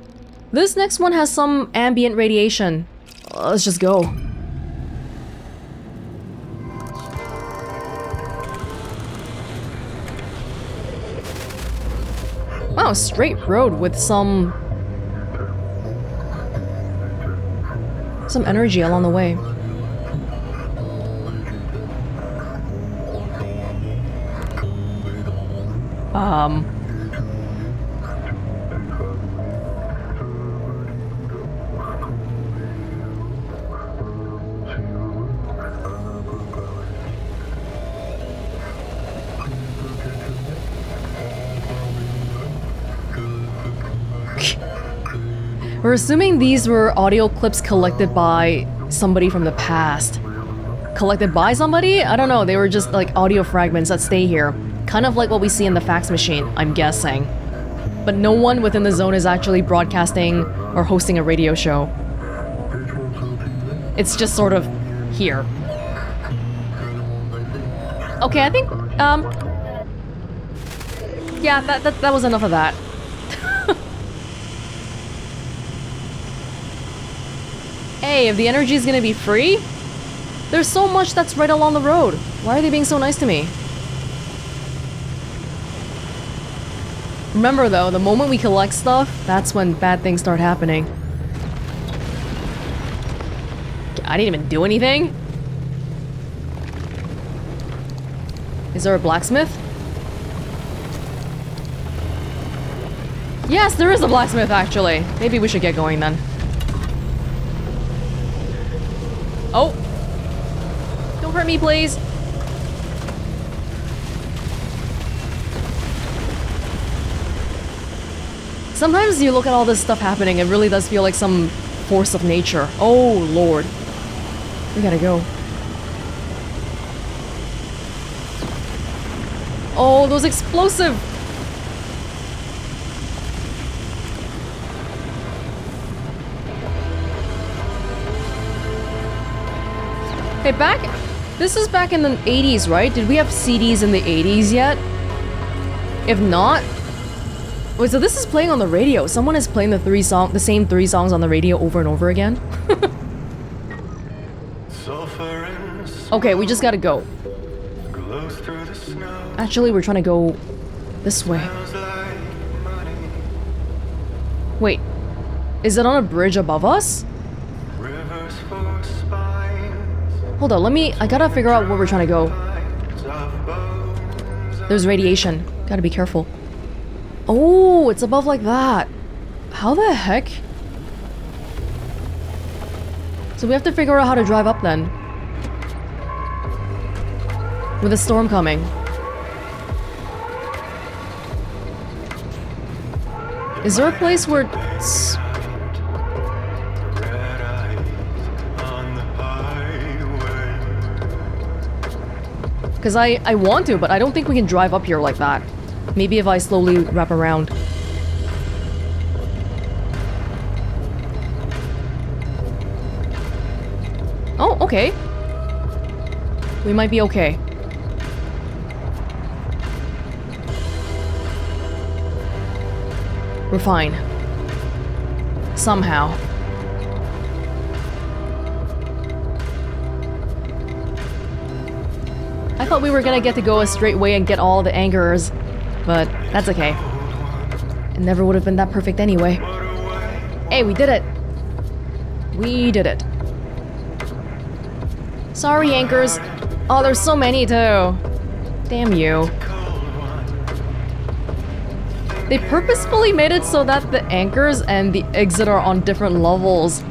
This next one has some ambient radiation. Let's just go. Wow, straight road with some energy along the way. We're assuming these were audio clips collected by somebody from the past. Collected by somebody? I don't know, they were just like audio fragments that stay here. Kind of like what we see in the fax machine, I'm guessing. But no one within the zone is actually broadcasting or hosting a radio show. It's just sort of here. Okay, I think, yeah, that was enough of that. Hey, if the energy is gonna be free, there's so much that's right along the road. Why are they being so nice to me? Remember though, the moment we collect stuff, that's when bad things start happening. I didn't even do anything. Is there a blacksmith? Yes, there is a blacksmith actually. Maybe we should get going then. Oh! Don't hurt me, please! Sometimes you look at all this stuff happening, it really does feel like some force of nature. Oh, Lord. We gotta go. Oh, those explosive! Hey, this is back in the 80s, right? Did we have CDs in the 80s yet? If not... Wait, so this is playing on the radio. Someone is playing the same three songs on the radio over and over again? Okay, we just gotta go. Actually, we're trying to go this way. Wait, is it on a bridge above us? Hold on, I gotta figure out where we're trying to go. There's radiation. Gotta be careful. Oh, it's above like that. How the heck? So we have to figure out how to drive up then. With a storm coming. Is there a place where... Because I want to, but I don't think we can drive up here like that. Maybe if I slowly wrap around. Oh, okay. We might be okay. We're fine. Somehow. I thought we were gonna get to go a straight way and get all the anchors, but that's okay. It never would have been that perfect anyway. Hey, we did it! We did it. Sorry, anchors. Oh, there's so many too. Damn you. They purposefully made it so that the anchors and the exit are on different levels.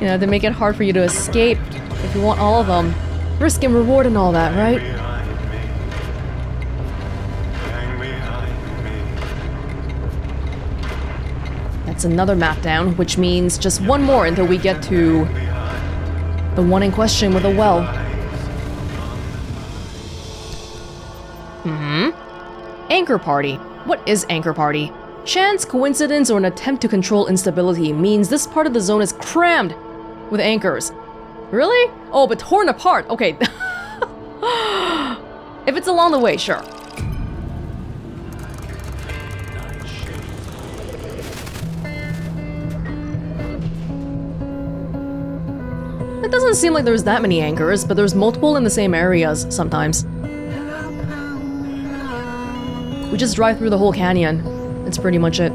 You know, to make it hard for you to escape if you want all of them. Risk and reward and all that, right? That's another map down, which means just one more until we get to the one in question with a well. Anchor party. What is anchor party? Chance, coincidence, or an attempt to control instability means this part of the zone is crammed with anchors. Really? Oh, but torn apart. Okay. If it's along the way, sure. It doesn't seem like there's that many anchors, but there's multiple in the same areas sometimes. We just drive through the whole canyon. That's pretty much it.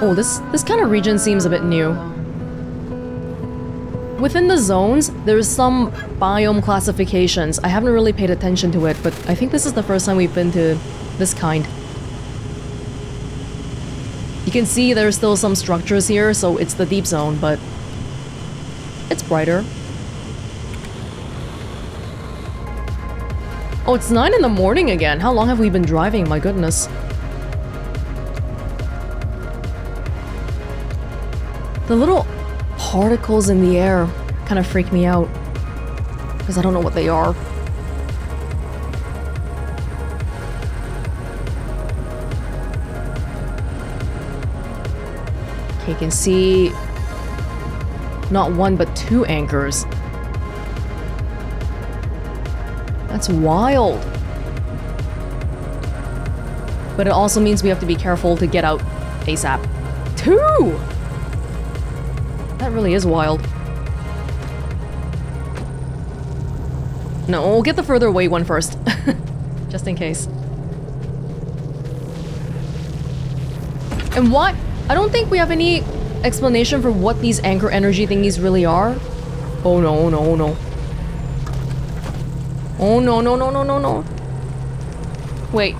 Oh, this kind of region seems a bit new. Within the zones, there's some biome classifications. I haven't really paid attention to it, but I think this is the first time we've been to this kind. You can see there's still some structures here, so it's the deep zone, but it's brighter. Oh, it's 9 in the morning again. How long have we been driving? My goodness. The little particles in the air kind of freak me out. Because I don't know what they are. Okay, you can see not one but 2 anchors. That's wild. But it also means we have to be careful to get out ASAP. 2! That really is wild. No, we'll get the further away one first. Just in case. And what? I don't think we have any explanation for what these anchor energy thingies really are. Oh no, no, no. Oh no, no, no, no, no, no. Wait.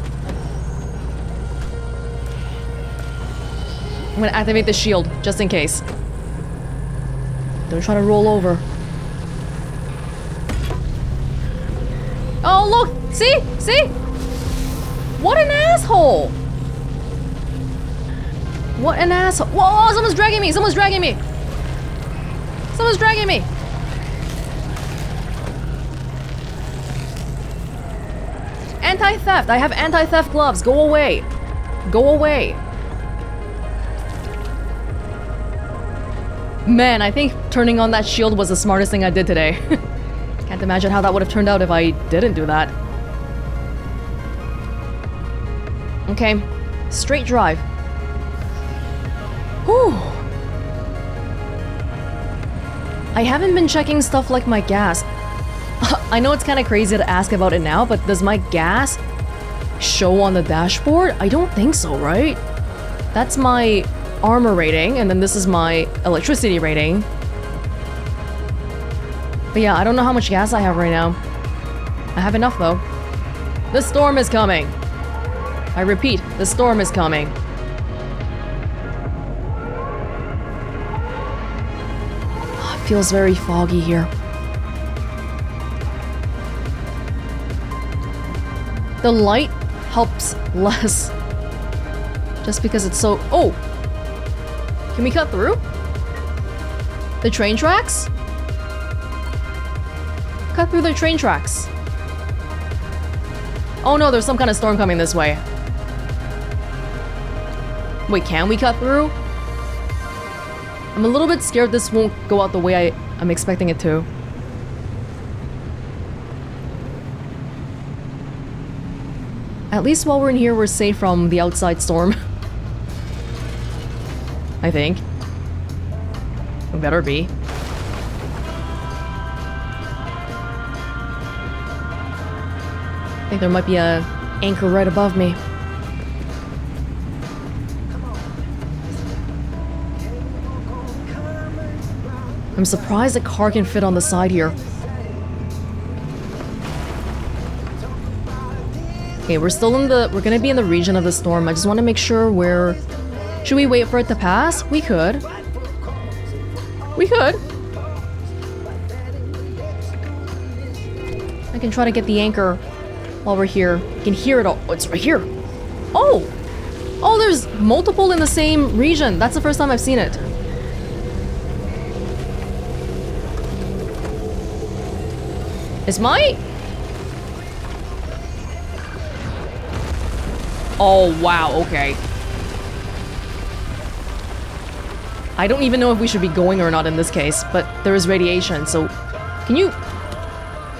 I'm gonna activate the shield, just in case. Don't try to roll over. Oh, look! See? See? What an asshole! What an asshole. Whoa, someone's dragging me! Someone's dragging me! Someone's dragging me! Anti-theft! I have anti-theft gloves! Go away! Go away! Man, I think turning on that shield was the smartest thing I did today. Can't imagine how that would have turned out if I didn't do that. Okay, straight drive. Whew. I haven't been checking stuff like my gas. I know it's kind of crazy to ask about it now, but does my gas show on the dashboard? I don't think so, right? That's my armor rating, and then this is my electricity rating. But yeah, I don't know how much gas I have right now. I have enough, though. The storm is coming. I repeat, the storm is coming. It feels very foggy here. The light helps less. Just because it's so... Oh! Can we cut through? The train tracks? cut through the train tracks. Oh no, there's some kind of storm coming this way. Wait, can we cut through? I'm a little bit scared this won't go out the way I'm expecting it to. At least while we're in here, we're safe from the outside storm. I think. We better be. I think there might be a anchor right above me. I'm surprised a car can fit on the side here. Okay, we're gonna be in the region of the storm. I just want to make sure we're... Should we wait for it to pass? We could. We could. I can try to get the anchor while we're here. You can hear it all. Oh, it's right here. Oh! Oh, there's multiple in the same region. That's the first time I've seen it. Is my... Oh, wow, okay. I don't even know if we should be going or not in this case, but there is radiation, so... Can you...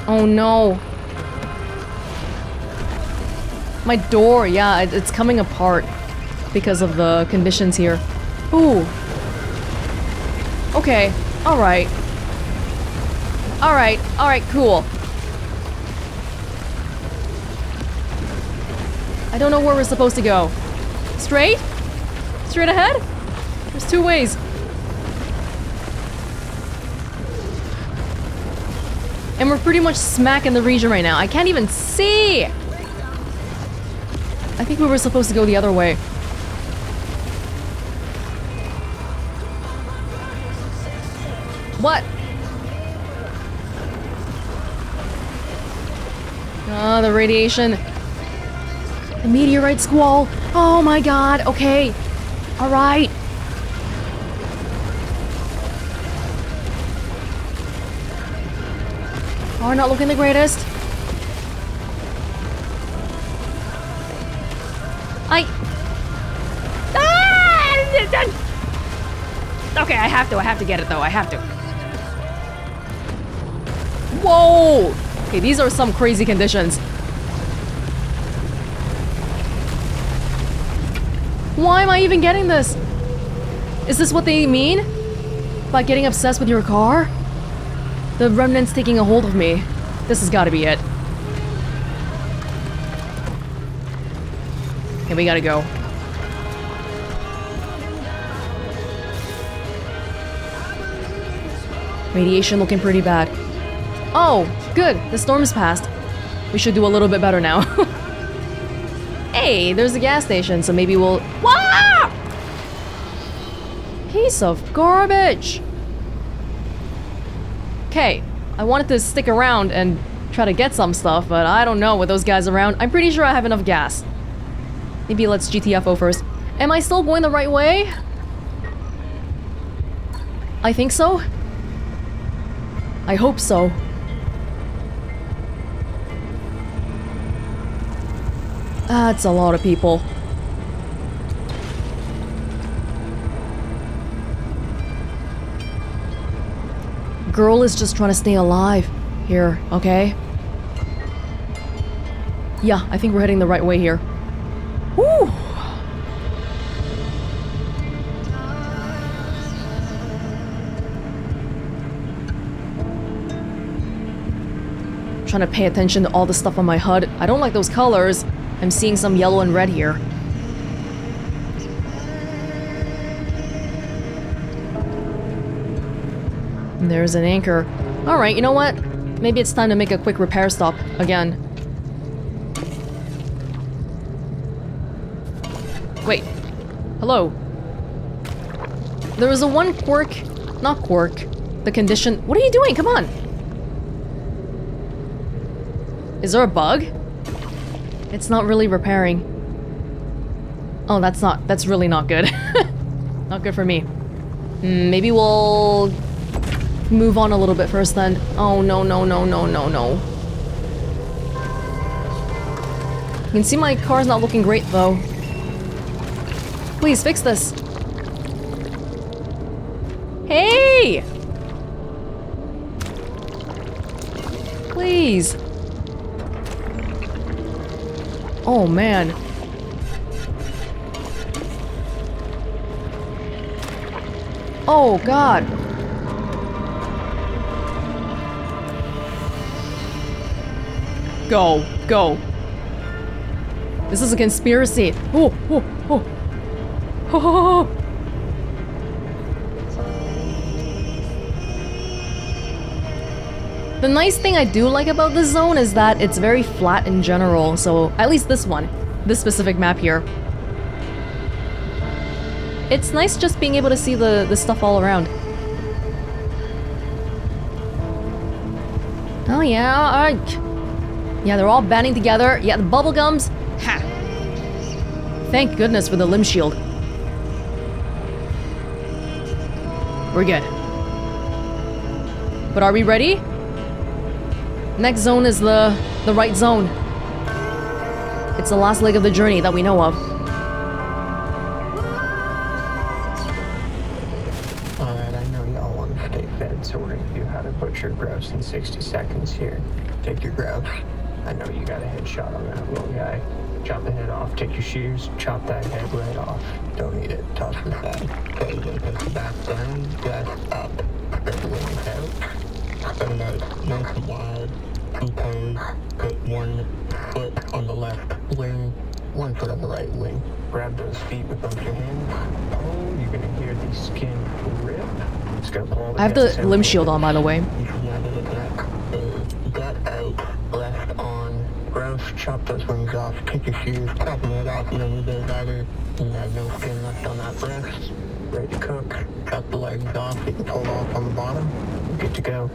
Oh, no. My door, yeah, it's coming apart because of the conditions here. Ooh. Okay, alright. Alright, cool. I don't know where we're supposed to go. Straight? Straight ahead? There's two ways. And we're pretty much smack in the region right now. I can't even see! I think we were supposed to go the other way. What? Ah, the radiation. The meteorite squall. Oh my god. Okay. Alright. Oh, we're not looking the greatest. Okay, I have to get it though. I have to. Whoa! Okay, these are some crazy conditions. Why am I even getting this? Is this what they mean by getting obsessed with your car? The remnant's taking a hold of me. This has got to be it. Okay, we gotta go. Radiation looking pretty bad. Oh, good. The storm has passed. We should do a little bit better now. Hey, there's a gas station, so maybe we'll... Wah! Piece of garbage! Okay, I wanted to stick around and try to get some stuff, but I don't know with those guys around. I'm pretty sure I have enough gas. Maybe let's GTFO first. Am I still going the right way? I think so. I hope so. That's a lot of people. Girl is just trying to stay alive here, okay? Yeah, I think we're heading the right way here. Woo! Trying to pay attention to all the stuff on my HUD. I don't like those colors. I'm seeing some yellow and red here. And there's an anchor. Alright, you know what? Maybe it's time to make a quick repair stop again. Wait. Hello. There was a one quirk. Not quirk. The condition. What are you doing? Come on. Is there a bug? It's not really repairing. Oh, that's really not good. Not good for me. Maybe we'll move on a little bit first then. Oh, no, no, no, no, no, no. You can see my car's not looking great, though. Please, fix this. Hey! Please. Oh, man. Oh, God. Go, go. This is a conspiracy. Oh, oh, oh. Oh. The nice thing I do like about this zone is that it's very flat in general, so at least this one, this specific map here. It's nice just being able to see the stuff all around. Oh yeah, yeah, they're all banding together. Yeah, the bubblegums. Ha! Thank goodness for the limb shield. We're good. But are we ready? Next zone is the right zone. It's the last leg of the journey that we know of. Alright, I know y'all want to stay fed, so we're gonna do how to butcher grouse in 60 seconds here. Take your grouse. I know you got a headshot on that little guy. Chop the head off, take your shears, chop that head right off. Don't eat it, toss the back. Okay, then put the back down, glass up. Spread the wings out. Spread them out nice and wide. Compose, put 1 foot on the left wing, 1 foot on the right wing. Grab those feet with both your hands. Oh, you're gonna hear the skin rip. It's got all the I have the limb shield on, by the way. You should have it back. Gut out, left on. Grouse, chop those wings off, take your shoes, chop them right off, none of those either. You have no skin left on that breast. Ready to cook. Chop the legs off, you can pull off on the bottom. Good to go.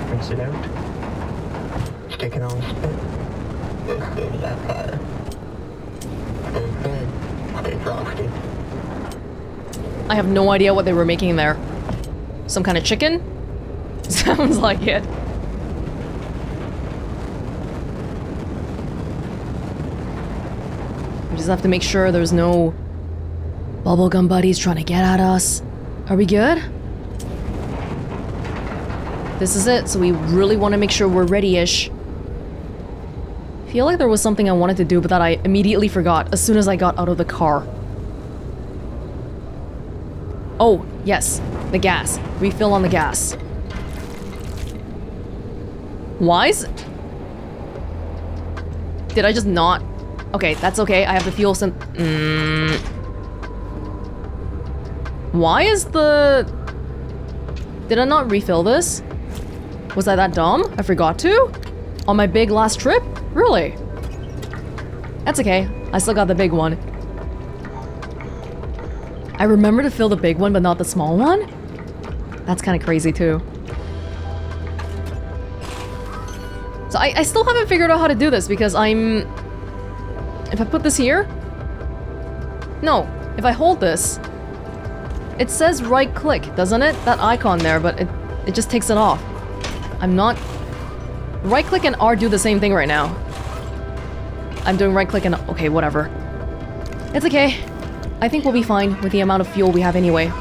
Rinse it out. Stick it on the spit. Just go to that fire. Stay fed. Stay frosty. I have no idea what they were making there. Some kind of chicken? Sounds like it. We just have to make sure there's no bubblegum buddies trying to get at us. Are we good? This is it, so we really want to make sure we're ready-ish. I feel like there was something I wanted to do, but that I immediately forgot as soon as I got out of the car. Oh, yes, the gas. Refill on the gas. Why is... Did I just not... Okay, that's okay. I have the fuel Why is the... Did I not refill this? Was I that dumb? I forgot to? On my big last trip? Really? That's okay. I still got the big one. I remember to fill the big one, but not the small one? That's kind of crazy, too. So I still haven't figured out how to do this, because I'm... If I put this here... No, if I hold this... It says right-click, doesn't it? That icon there, but it just takes it off. I'm not... Right-click and R do the same thing right now. I'm doing right-click and... Okay, whatever. It's okay. I think we'll be fine with the amount of fuel we have anyway.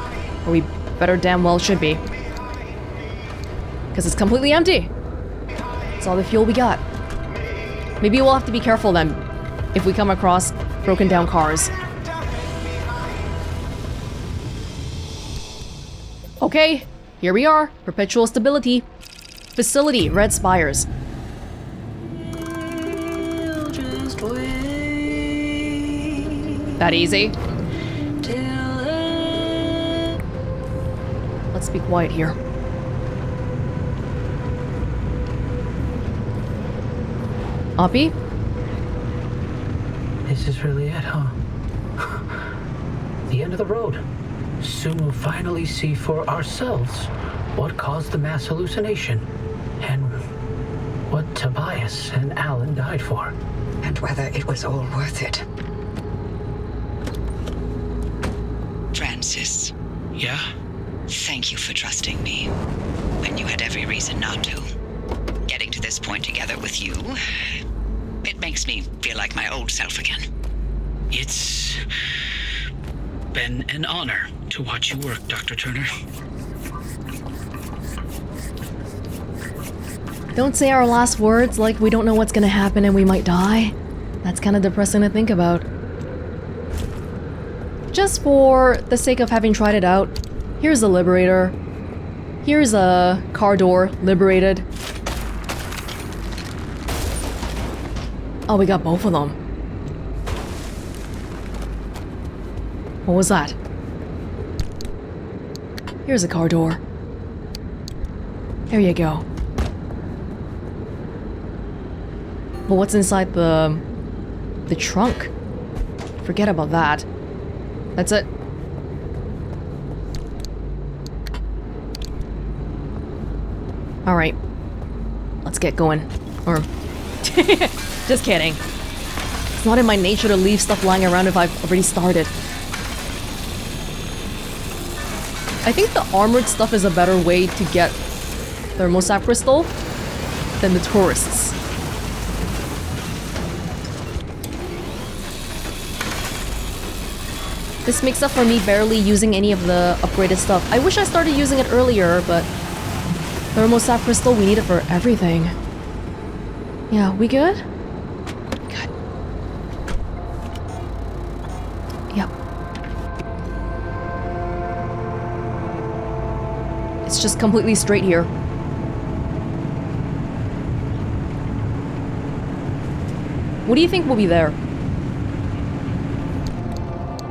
Or we better damn well should be. Because it's completely empty. It's all the fuel we got. Maybe we'll have to be careful then, if we come across broken down cars. Okay, here we are. Perpetual stability. Facility, red spires. That easy? Let's be quiet here. Oppie? This is really it, huh? The end of the road. Soon we'll finally see for ourselves what caused the mass hallucination and what Tobias and Alan died for. And whether it was all worth it. Francis. Yeah? Thank you for trusting me when you had every reason not to. Getting to this point together with you, it makes me feel like my old self again. It's been an honor to watch you work, Dr. Turner. Don't say our last words like we don't know what's gonna happen and we might die. That's kind of depressing to think about. Just for the sake of having tried it out, here's a liberator. Here's a car door liberated. Oh, we got both of them. What was that? Here's a car door. There you go. But what's inside the trunk? Forget about that. That's it. Alright. Let's get going. Or... just kidding. It's not in my nature to leave stuff lying around if I've already started. I think the armored stuff is a better way to get thermostat crystal than the tourists. This makes up for me barely using any of the upgraded stuff. I wish I started using it earlier, but thermostat crystal, we need it for everything. Yeah, we good? Good. Yep. It's just completely straight here. What do you think will be there?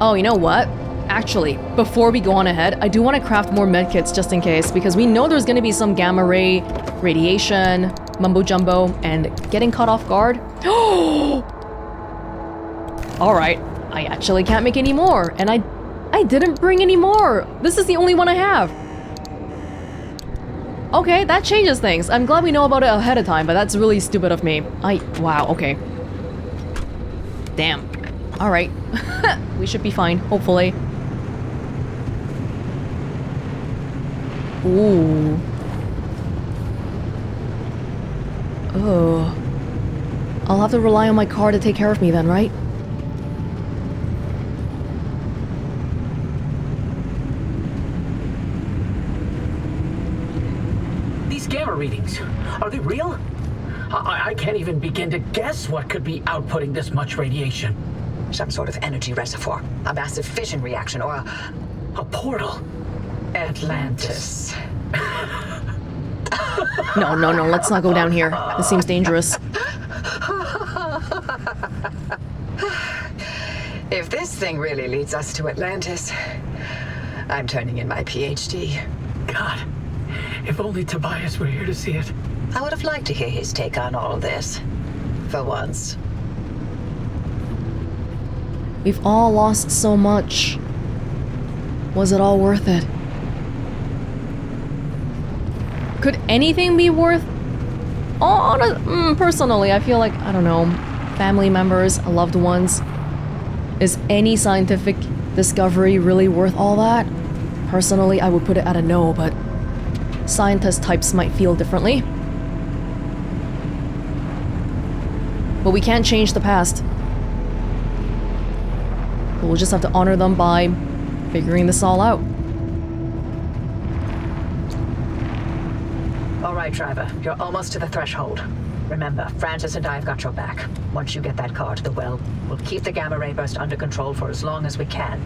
Oh, you know what? Actually, before we go on ahead, I do want to craft more medkits just in case, because we know there's going to be some gamma ray, radiation, mumbo jumbo, and getting caught off guard. Alright, I actually can't make any more, and I didn't bring any more. This is the only one I have. Okay, that changes things. I'm glad we know about it ahead of time, but that's really stupid of me. Wow, okay. Damn. Alright. We should be fine, hopefully. Ooh. Oh. I'll have to rely on my car to take care of me then, right? These gamma readings, are they real? I can't even begin to guess what could be outputting this much radiation. Some sort of energy reservoir, a massive fission reaction, or a portal. Atlantis. No, let's not go down here. This seems dangerous. If this thing really leads us to Atlantis, I'm turning in my PhD. God, if only Tobias were here to see it. I would have liked to hear his take on all this, for once. We've all lost so much. Was it all worth it? Could anything be worth... personally, I feel like, I don't know, family members, loved ones. Is any scientific discovery really worth all that? Personally, I would put it at a no, but scientist types might feel differently. But we can't change the past. We'll just have to honor them by figuring this all out. All right, driver. You're almost to the threshold. Remember, Francis and I have got your back. Once you get that car to the well, we'll keep the gamma ray burst under control for as long as we can.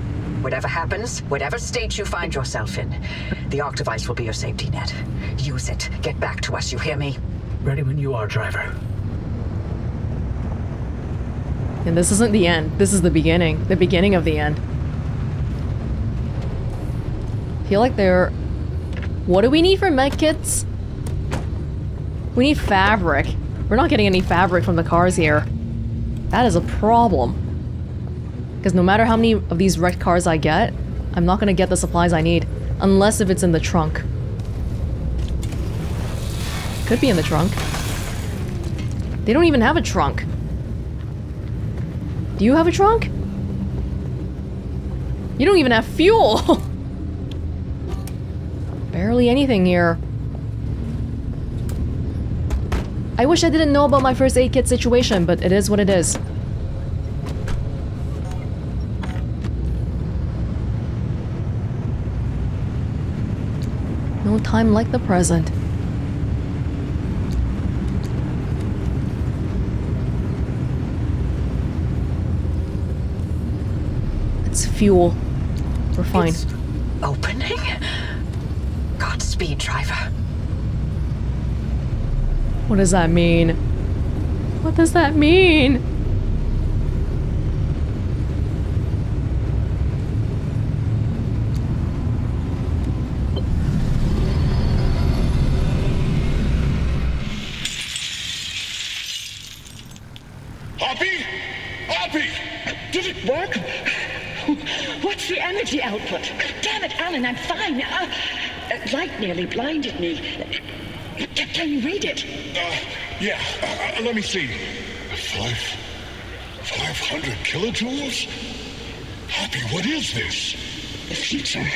Whatever happens, whatever state you find yourself in, the arc device will be your safety net. Use it. Get back to us, you hear me? Ready when you are, driver. And this isn't the end. This is the beginning. The beginning of the end. I feel like they're... What do we need for medkits? We need fabric. We're not getting any fabric from the cars here. That is a problem. Because no matter how many of these wrecked cars I get, I'm not going to get the supplies I need. Unless if it's in the trunk. Could be in the trunk. They don't even have a trunk. Do you have a trunk? You don't even have fuel! Barely anything here. I wish I didn't know about my first aid kit situation, but it is what it is. No time like the present. It's fuel. We're fine. It's opening? Godspeed, driver. What does that mean? What does that mean? Hoppy! Did it work? What's the energy output? Damn it, Alan, I'm fine. Light nearly blinded me. Can you read it? Yeah. Let me see. 500 kilojoules? Hoppy, what is this? The future.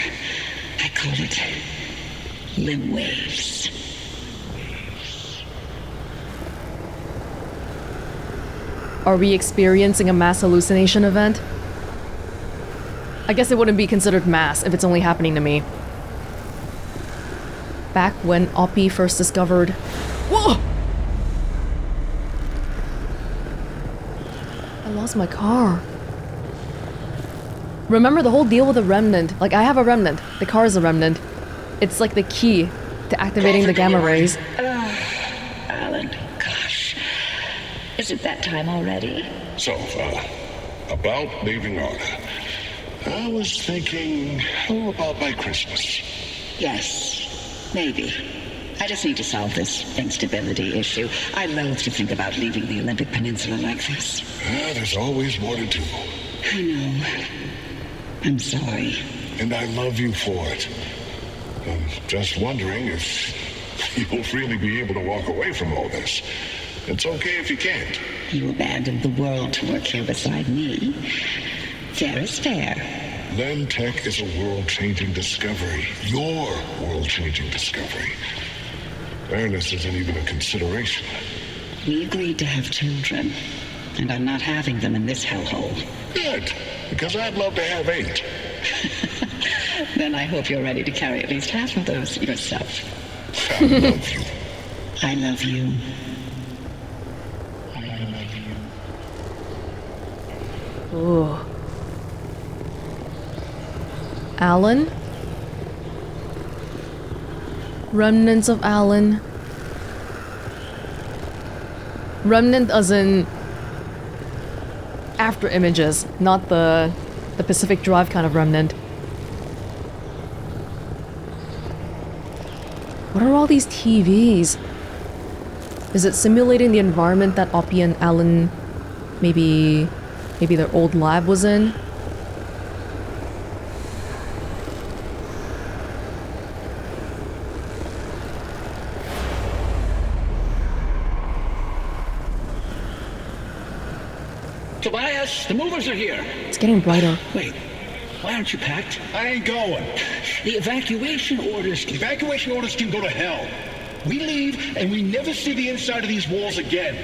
I call it limb waves. Are we experiencing a mass hallucination event? I guess it wouldn't be considered mass if it's only happening to me. Back when Oppie first discovered... Whoa! I lost my car. Remember the whole deal with the remnant? Like, I have a remnant. The car is a remnant. It's like the key to activating the gamma rays. Alan, gosh. Is it that time already? So, about leaving Arda. I was thinking, how about by Christmas? Yes, maybe. I just need to solve this instability issue. I loathe to think about leaving the Olympic Peninsula like this. There's always more to do. I know. I'm sorry. And I love you for it. I'm just wondering if you'll really be able to walk away from all this. It's okay if you can't. You abandoned the world to work here beside me. Fair is fair. Len Tech is a world-changing discovery. Your world-changing discovery. Fairness isn't even a consideration. We agreed to have children, and I'm not having them in this hellhole. Good, because I'd love to have 8. Then I hope you're ready to carry at least half of those yourself. I love you. I love you. Ooh. Alan? Remnants of Alan. Remnant as in after images, not the Pacific Drive kind of remnant. What are all these TVs? Is it simulating the environment that Oppie and Alan maybe their old lab was in? Tobias, the movers are here. It's getting brighter. Wait, why aren't you packed? I ain't going. The evacuation orders... Evacuation orders can go to hell. We leave, and we never see the inside of these walls again.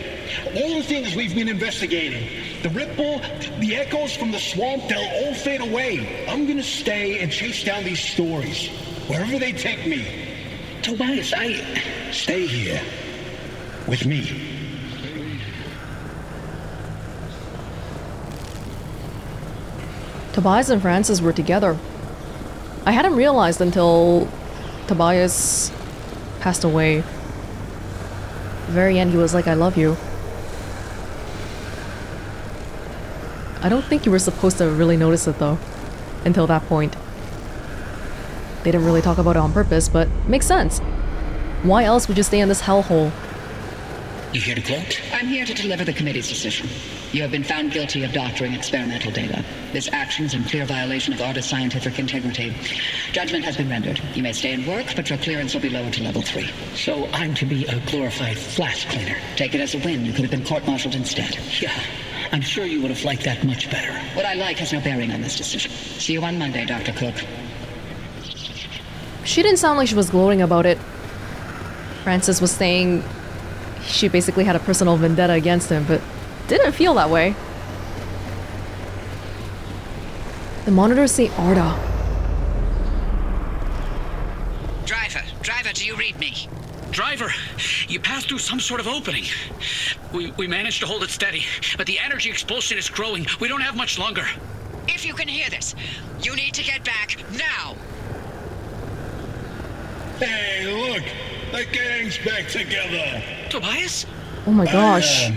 All the things we've been investigating, the ripple, the echoes from the swamp, they'll all fade away. I'm gonna stay and chase down these stories, wherever they take me. Tobias, Stay here. With me. Tobias and Francis were together. I hadn't realized until Tobias passed away. At the very end, he was like, I love you. I don't think you were supposed to really notice it, though, until that point. They didn't really talk about it on purpose, but makes sense. Why else would you stay in this hellhole? You here to cloak? I'm here to deliver the committee's decision. You have been found guilty of doctoring experimental data. This action is in clear violation of Arda's scientific integrity. Judgment has been rendered. You may stay and work, but your clearance will be lowered to level 3. So I'm to be a glorified flash cleaner? Take it as a win. You could have been court-martialed instead. Yeah, I'm sure you would have liked that much better. What I like has no bearing on this decision. See you on Monday, Dr. Cook. She didn't sound like she was gloating about it. Francis was saying she basically had a personal vendetta against him, but didn't feel that way. The monitors say Arda. Driver, do you read me? Driver, you passed through some sort of opening. We managed to hold it steady, but the energy expulsion is growing. We don't have much longer. If you can hear this, you need to get back now. Hey, look! The gang's back together! Tobias? Oh my gosh.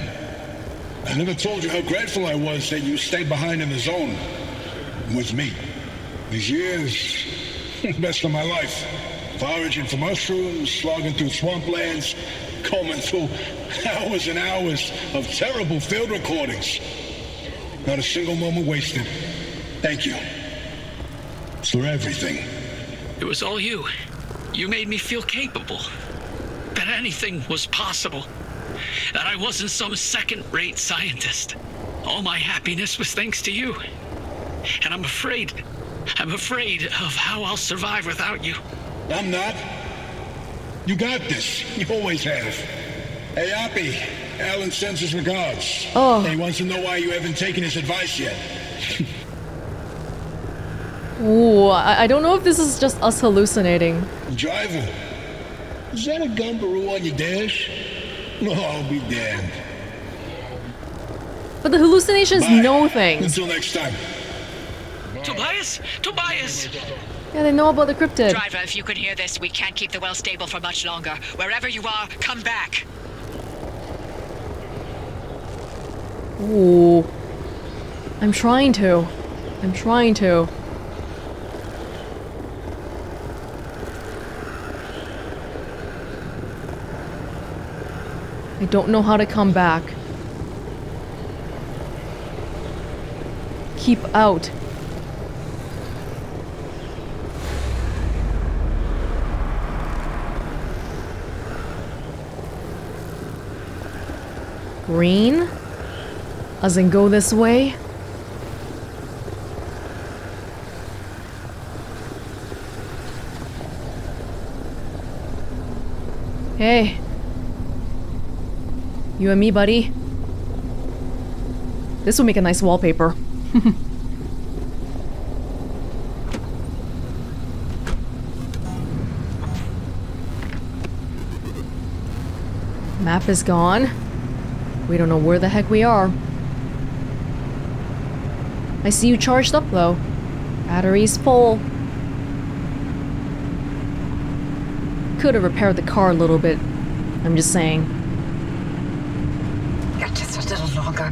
I never told you how grateful I was that you stayed behind in the zone. With me. These years, best of my life. Foraging for mushrooms, slogging through swamplands, combing through hours and hours of terrible field recordings. Not a single moment wasted. Thank you. For everything. It was all you. You made me feel capable. That anything was possible. That I wasn't some second-rate scientist. All my happiness was thanks to you. And I'm afraid of how I'll survive without you. I'm not. You got this. You always have. Hey, Appy. Alan sends his regards. Oh. He wants to know why you haven't taken his advice yet. Ooh, I don't know if this is just us hallucinating. Driver, is that a gumbaroo on your dash? Oh, I'll be damned. But the hallucinations know things. Until next time. Tobias? Tobias! Yeah, they know about the cryptid. Driver, if you can hear this, we can't keep the well stable for much longer. Wherever you are, come back. Ooh. I'm trying to. I don't know how to come back. Keep out. Green? As in go this way? Hey. You and me, buddy. This will make a nice wallpaper. Map is gone. We don't know where the heck we are. I see you charged up though. Battery's full. Could have repaired the car a little bit. I'm just saying. Just a little longer.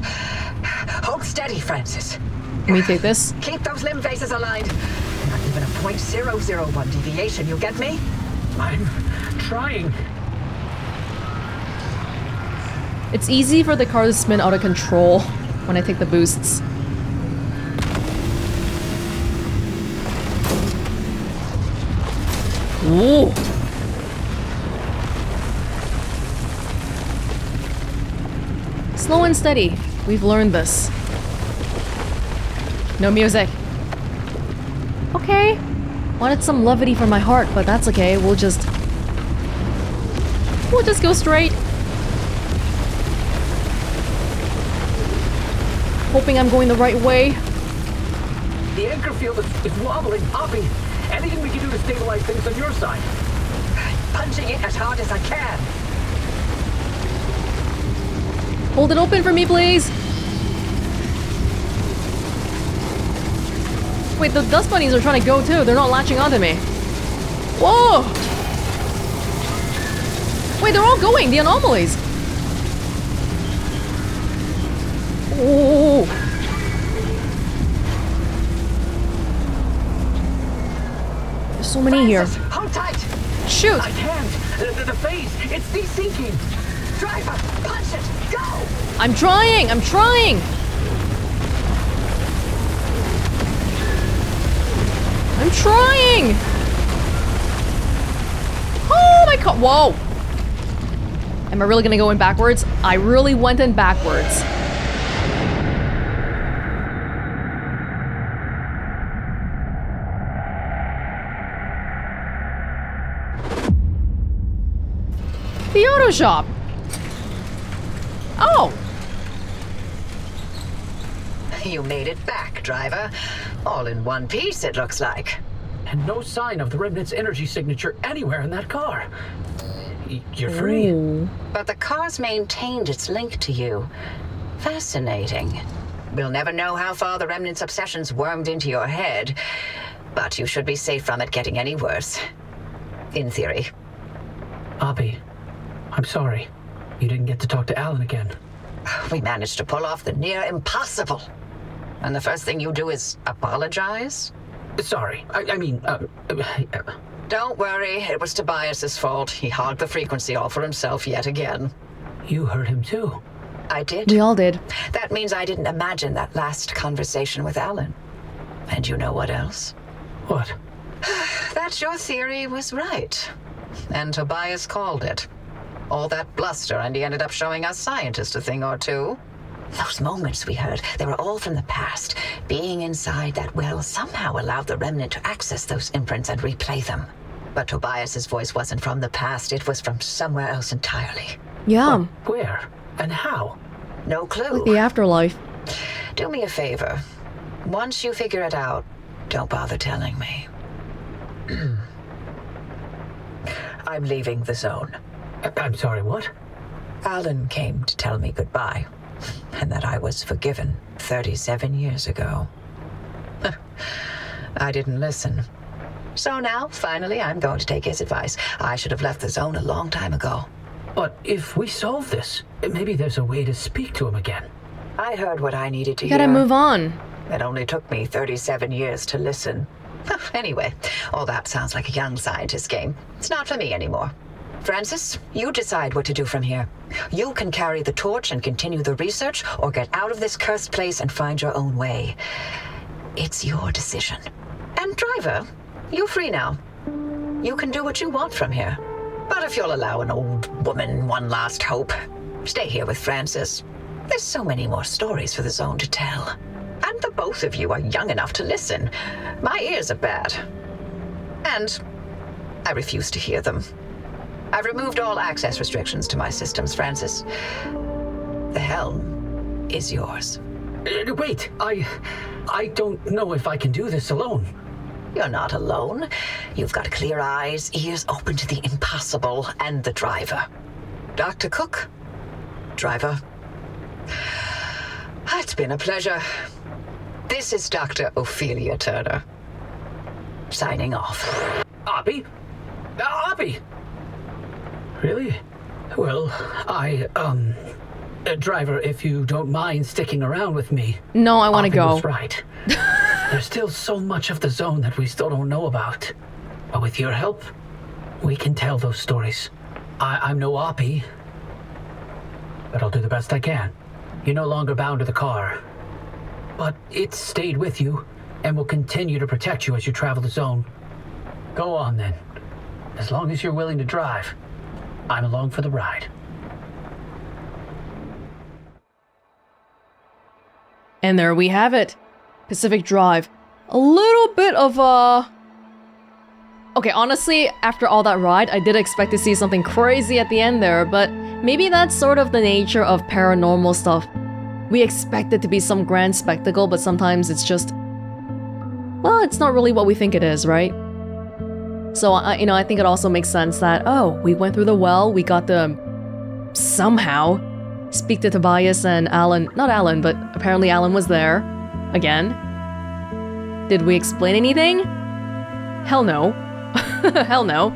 Hold steady, Francis. Let me take this. Keep those limb faces aligned. Not even a 0.001 deviation, you get me? I'm trying. It's easy for the car to spin out of control when I take the boosts. Ooh. Slow and steady. We've learned this. No music. Okay. Wanted some levity for my heart, but that's okay. We'll just go straight. Hoping I'm going the right way. The anchor field is wobbling, Poppy. Anything we can do to stabilize things on your side? Punching it as hard as I can. Hold it open for me, please. Wait, the dust bunnies are trying to go too. They're not latching onto me. Whoa! Wait, they're all going. The anomalies. Oh! There's so many Francis, here. Hold tight. Shoot! I can't. The phase, it's desyncing. Driver, punch it. Go! I'm trying! I'm trying! I'm trying! Oh my god! Whoa! Am I really gonna go in backwards? I really went in backwards. The auto shop. Oh. You made it back, driver. All in one piece, it looks like. And no sign of the Remnant's energy signature anywhere in that car. You're free. Ooh. But the car's maintained its link to you. Fascinating. We'll never know how far the Remnant's obsessions wormed into your head, but you should be safe from it getting any worse. In theory. Abby, I'm sorry. You didn't get to talk to Alan again. We managed to pull off the near impossible. And the first thing you do is apologize? Sorry. Don't worry, it was Tobias's fault. He hogged the frequency all for himself yet again. You heard him too. I did. We all did. That means I didn't imagine that last conversation with Alan. And you know what else? What? That your theory was right. And Tobias called it. All that bluster, and he ended up showing us scientists a thing or two. Those moments we heard, they were all from the past. Being inside that well somehow allowed the Remnant to access those imprints and replay them. But Tobias's voice wasn't from the past, it was from somewhere else entirely. Yeah. Where? And how? No clue. Like the afterlife. Do me a favor. Once you figure it out, don't bother telling me. I'm leaving the zone. I'm sorry, what? Alan came to tell me goodbye, and that I was forgiven 37 years ago. I didn't listen. So now, finally, I'm going to take his advice. I should have left the zone a long time ago. But if we solve this, maybe there's a way to speak to him again. I heard what I needed to You hear. gotta move on. It only took me 37 years to listen. Anyway, all that sounds like a young scientist game. It's not for me anymore. Francis, you decide what to do from here. You can carry the torch and continue the research, or get out of this cursed place and find your own way. It's your decision. And driver, you're free now. You can do what you want from here. But if you'll allow an old woman one last hope, stay here with Francis. There's so many more stories for the zone to tell. And the both of you are young enough to listen. My ears are bad. And I refuse to hear them. I've removed all access restrictions to my systems, Francis. The helm is yours. Wait, I don't know if I can do this alone. You're not alone. You've got clear eyes, ears open to the impossible, and the driver. Dr. Cook, driver. It's been a pleasure. This is Dr. Ophelia Turner. Signing off. Abby? Abby! Really? Well, driver, if you don't mind sticking around with me. No, I want to go. Was right. There's still so much of the zone that we still don't know about. But with your help, we can tell those stories. I'm no Oppie, but I'll do the best I can. You're no longer bound to the car, but it's stayed with you and will continue to protect you as you travel the zone. Go on then. As long as you're willing to drive, I'm along for the ride. And there we have it. Pacific Drive. A little bit of a... Okay, honestly, after all that ride, I did expect to see something crazy at the end there, but maybe that's sort of the nature of paranormal stuff. We expect it to be some grand spectacle, but sometimes it's just... well, it's not really what we think it is, right? So, I think it also makes sense that, oh, we went through the well, we got to somehow speak to Tobias and Alan. Not Alan, but apparently Alan was there. Again. Did we explain anything? Hell no. Hell no.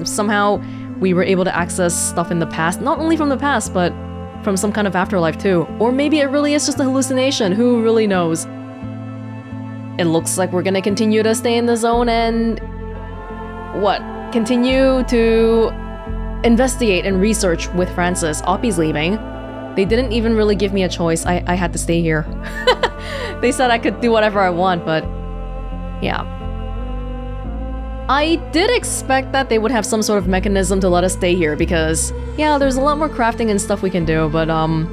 Somehow we were able to access stuff in the past, not only from the past, but from some kind of afterlife too. Or maybe it really is just a hallucination, who really knows? It looks like we're gonna continue to stay in the zone and... what? Continue to investigate and research with Francis. Oppie's leaving. They didn't even really give me a choice. I had to stay here. They said I could do whatever I want, but... yeah. I did expect that they would have some sort of mechanism to let us stay here because, yeah, there's a lot more crafting and stuff we can do, but, I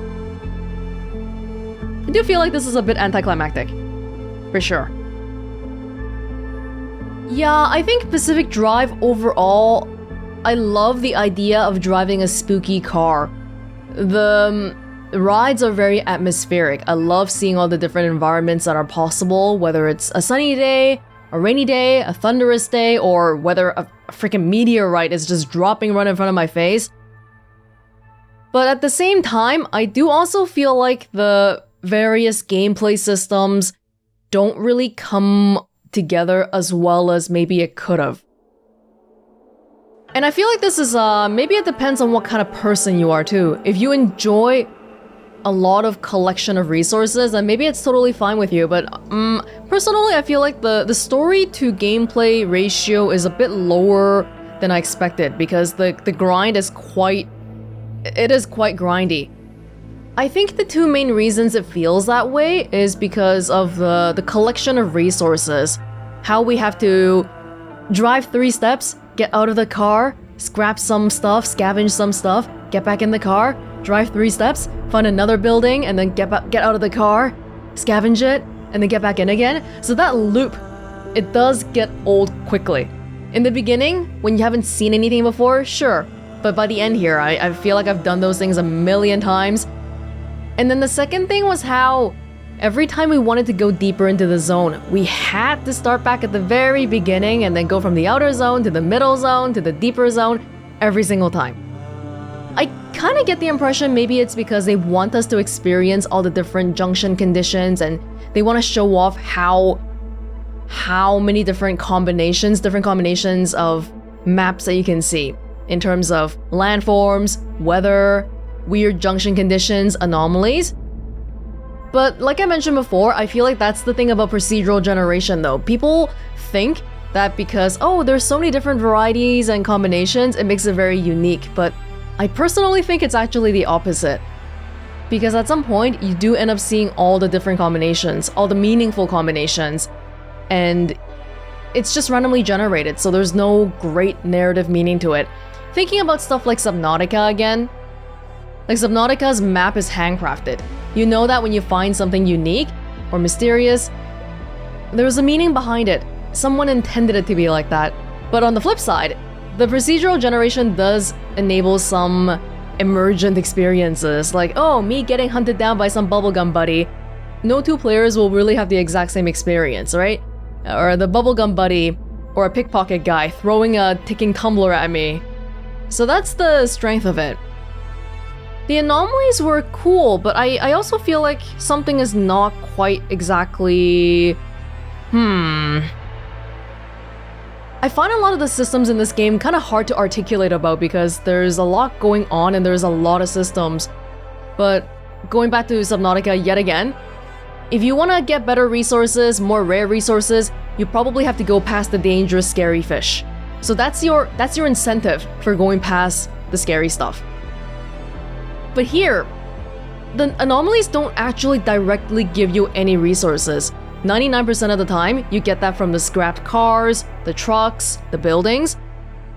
do feel like this is a bit anticlimactic. For sure. Yeah, I think Pacific Drive overall I love the idea of driving a spooky car. The rides are very atmospheric. I love seeing all the different environments that are possible, whether it's a sunny day, a rainy day, a thunderous day, or whether a freaking meteorite is just dropping right in front of my face. But at the same time, I do also feel like the various gameplay systems don't really come together as well as maybe it could have. And I feel like this is, maybe it depends on what kind of person you are too. If you enjoy a lot of collection of resources, then maybe it's totally fine with you. But personally, I feel like the story to gameplay ratio is a bit lower than I expected because the grind is quite grindy. I think the two main reasons it feels that way is because of the collection of resources. How we have to drive 3 steps, get out of the car, scrap some stuff, scavenge some stuff, get back in the car, drive 3 steps, find another building, and then get out of the car, scavenge it, and then get back in again. So that loop, it does get old quickly. In the beginning, when you haven't seen anything before, sure. But by the end here, I feel like I've done those things a million times. And then the second thing was how every time we wanted to go deeper into the zone, we had to start back at the very beginning and then go from the outer zone to the middle zone to the deeper zone every single time. I kind of get the impression maybe it's because they want us to experience all the different junction conditions and they want to show off how many different combinations of maps that you can see in terms of landforms, weather, weird junction conditions, anomalies. But like I mentioned before, I feel like that's the thing about procedural generation though. People think that because, oh, there's so many different varieties and combinations, it makes it very unique, but I personally think it's actually the opposite. Because at some point, you do end up seeing all the different combinations, all the meaningful combinations, and it's just randomly generated, so there's no great narrative meaning to it. Thinking about stuff like Subnautica again, like Subnautica's map is handcrafted. You know that when you find something unique or mysterious, there's a meaning behind it. Someone intended it to be like that. But on the flip side, the procedural generation does enable some emergent experiences, like, oh, me getting hunted down by some bubblegum buddy. No two players will really have the exact same experience, right? Or the bubblegum buddy or a pickpocket guy throwing a ticking tumbler at me. So that's the strength of it. The anomalies were cool, but I also feel like something is not quite exactly... I find a lot of the systems in this game kind of hard to articulate about because there's a lot going on and there's a lot of systems. But going back to Subnautica yet again, if you want to get better resources, more rare resources, you probably have to go past the dangerous scary fish. So that's your incentive for going past the scary stuff. But here, the anomalies don't actually directly give you any resources. 99% of the time, you get that from the scrapped cars, the trucks, the buildings.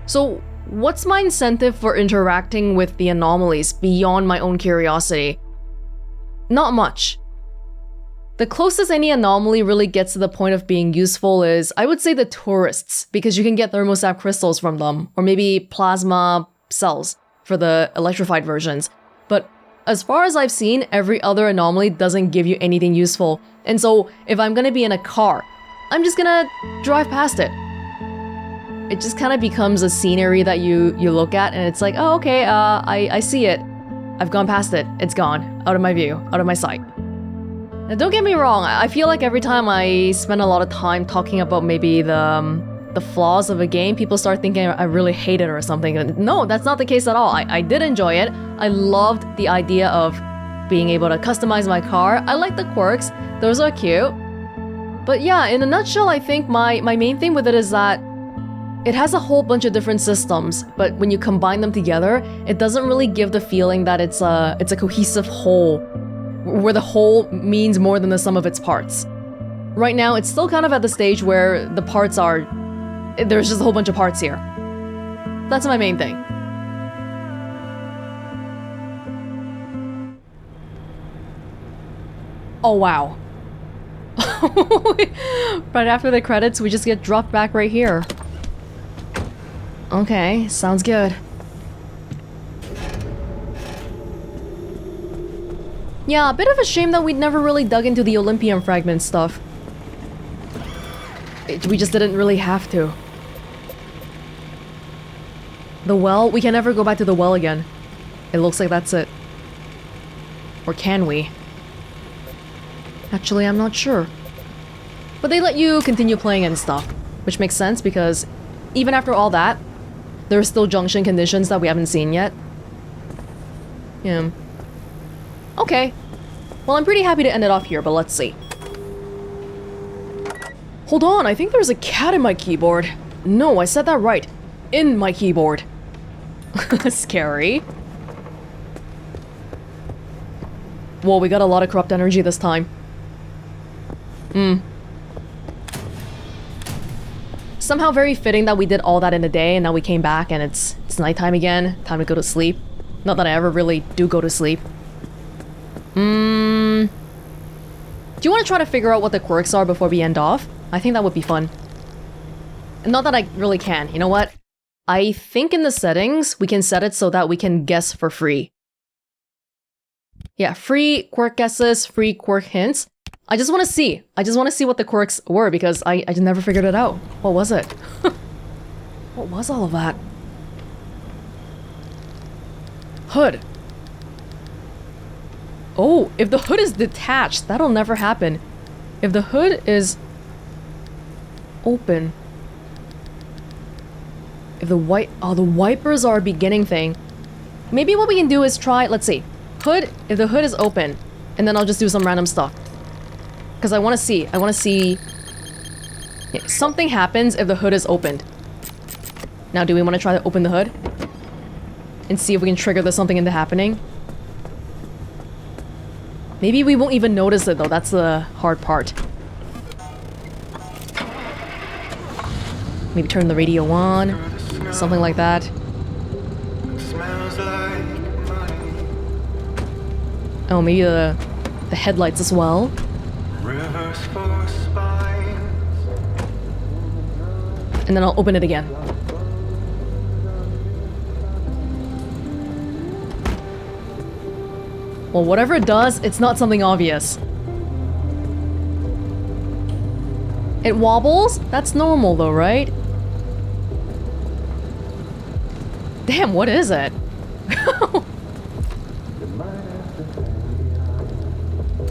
So what's my incentive for interacting with the anomalies beyond my own curiosity? Not much. The closest any anomaly really gets to the point of being useful is, I would say, the tourists, because you can get thermostat crystals from them, or maybe plasma cells for the electrified versions. But as far as I've seen, every other anomaly doesn't give you anything useful. And so if I'm gonna be in a car, I'm just gonna drive past it. It just kind of becomes a scenery that you look at and it's like, oh, okay, I see it. I've gone past it. It's gone. Out of my view. Out of my sight. Now, don't get me wrong. I feel like every time I spend a lot of time talking about maybe the flaws of a game, people start thinking I really hate it or something. And no, that's not the case at all. I did enjoy it. I loved the idea of being able to customize my car. I like the quirks. Those are cute. But yeah, in a nutshell, I think my main thing with it is that it has a whole bunch of different systems, but when you combine them together, it doesn't really give the feeling that it's a cohesive whole, where the whole means more than the sum of its parts. Right now, it's still kind of at the stage where the parts are... There's just a whole bunch of parts here. That's my main thing. Oh wow. Right after the credits, we just get dropped back right here. Okay, sounds good. Yeah, a bit of a shame that we never really dug into the Olympian fragment stuff. We just didn't really have to. The well? We can never go back to the well again. It looks like that's it. Or can we? Actually, I'm not sure. But they let you continue playing and stuff, which makes sense because even after all that, there are still junction conditions that we haven't seen yet. Yeah. Okay. Well, I'm pretty happy to end it off here, but let's see. Hold on, I think there's a cat in my keyboard. No, I said that right. In my keyboard. Scary. Whoa, we got a lot of corrupt energy this time. Somehow very fitting that we did all that in a day and now we came back and it's nighttime again. Time to go to sleep. Not that I ever really do go to sleep. Do you want to try to figure out what the quirks are before we end off? I think that would be fun. Not that I really can. You know what? I think in the settings, we can set it so that we can guess for free. Yeah, free quirk guesses, free quirk hints. I just want to see. I just want to see what the quirks were because I just never figured it out. What was it? What was all of that? Hood. Oh, if the hood is detached, that'll never happen. If the hood is open. If the the wipers are a beginning thing. Maybe what we can do is try, let's see. Hood, if the hood is open, and then I'll just do some random stuff. Because I want to see. Yeah, something happens if the hood is opened. Now, do we want to try to open the hood? And see if we can trigger the something into happening? Maybe we won't even notice it though, that's the hard part. Maybe turn the radio on, something like that. Oh, maybe the headlights as well. And then I'll open it again. Well, whatever it does, it's not something obvious. It wobbles? That's normal though, right? Damn, what is it?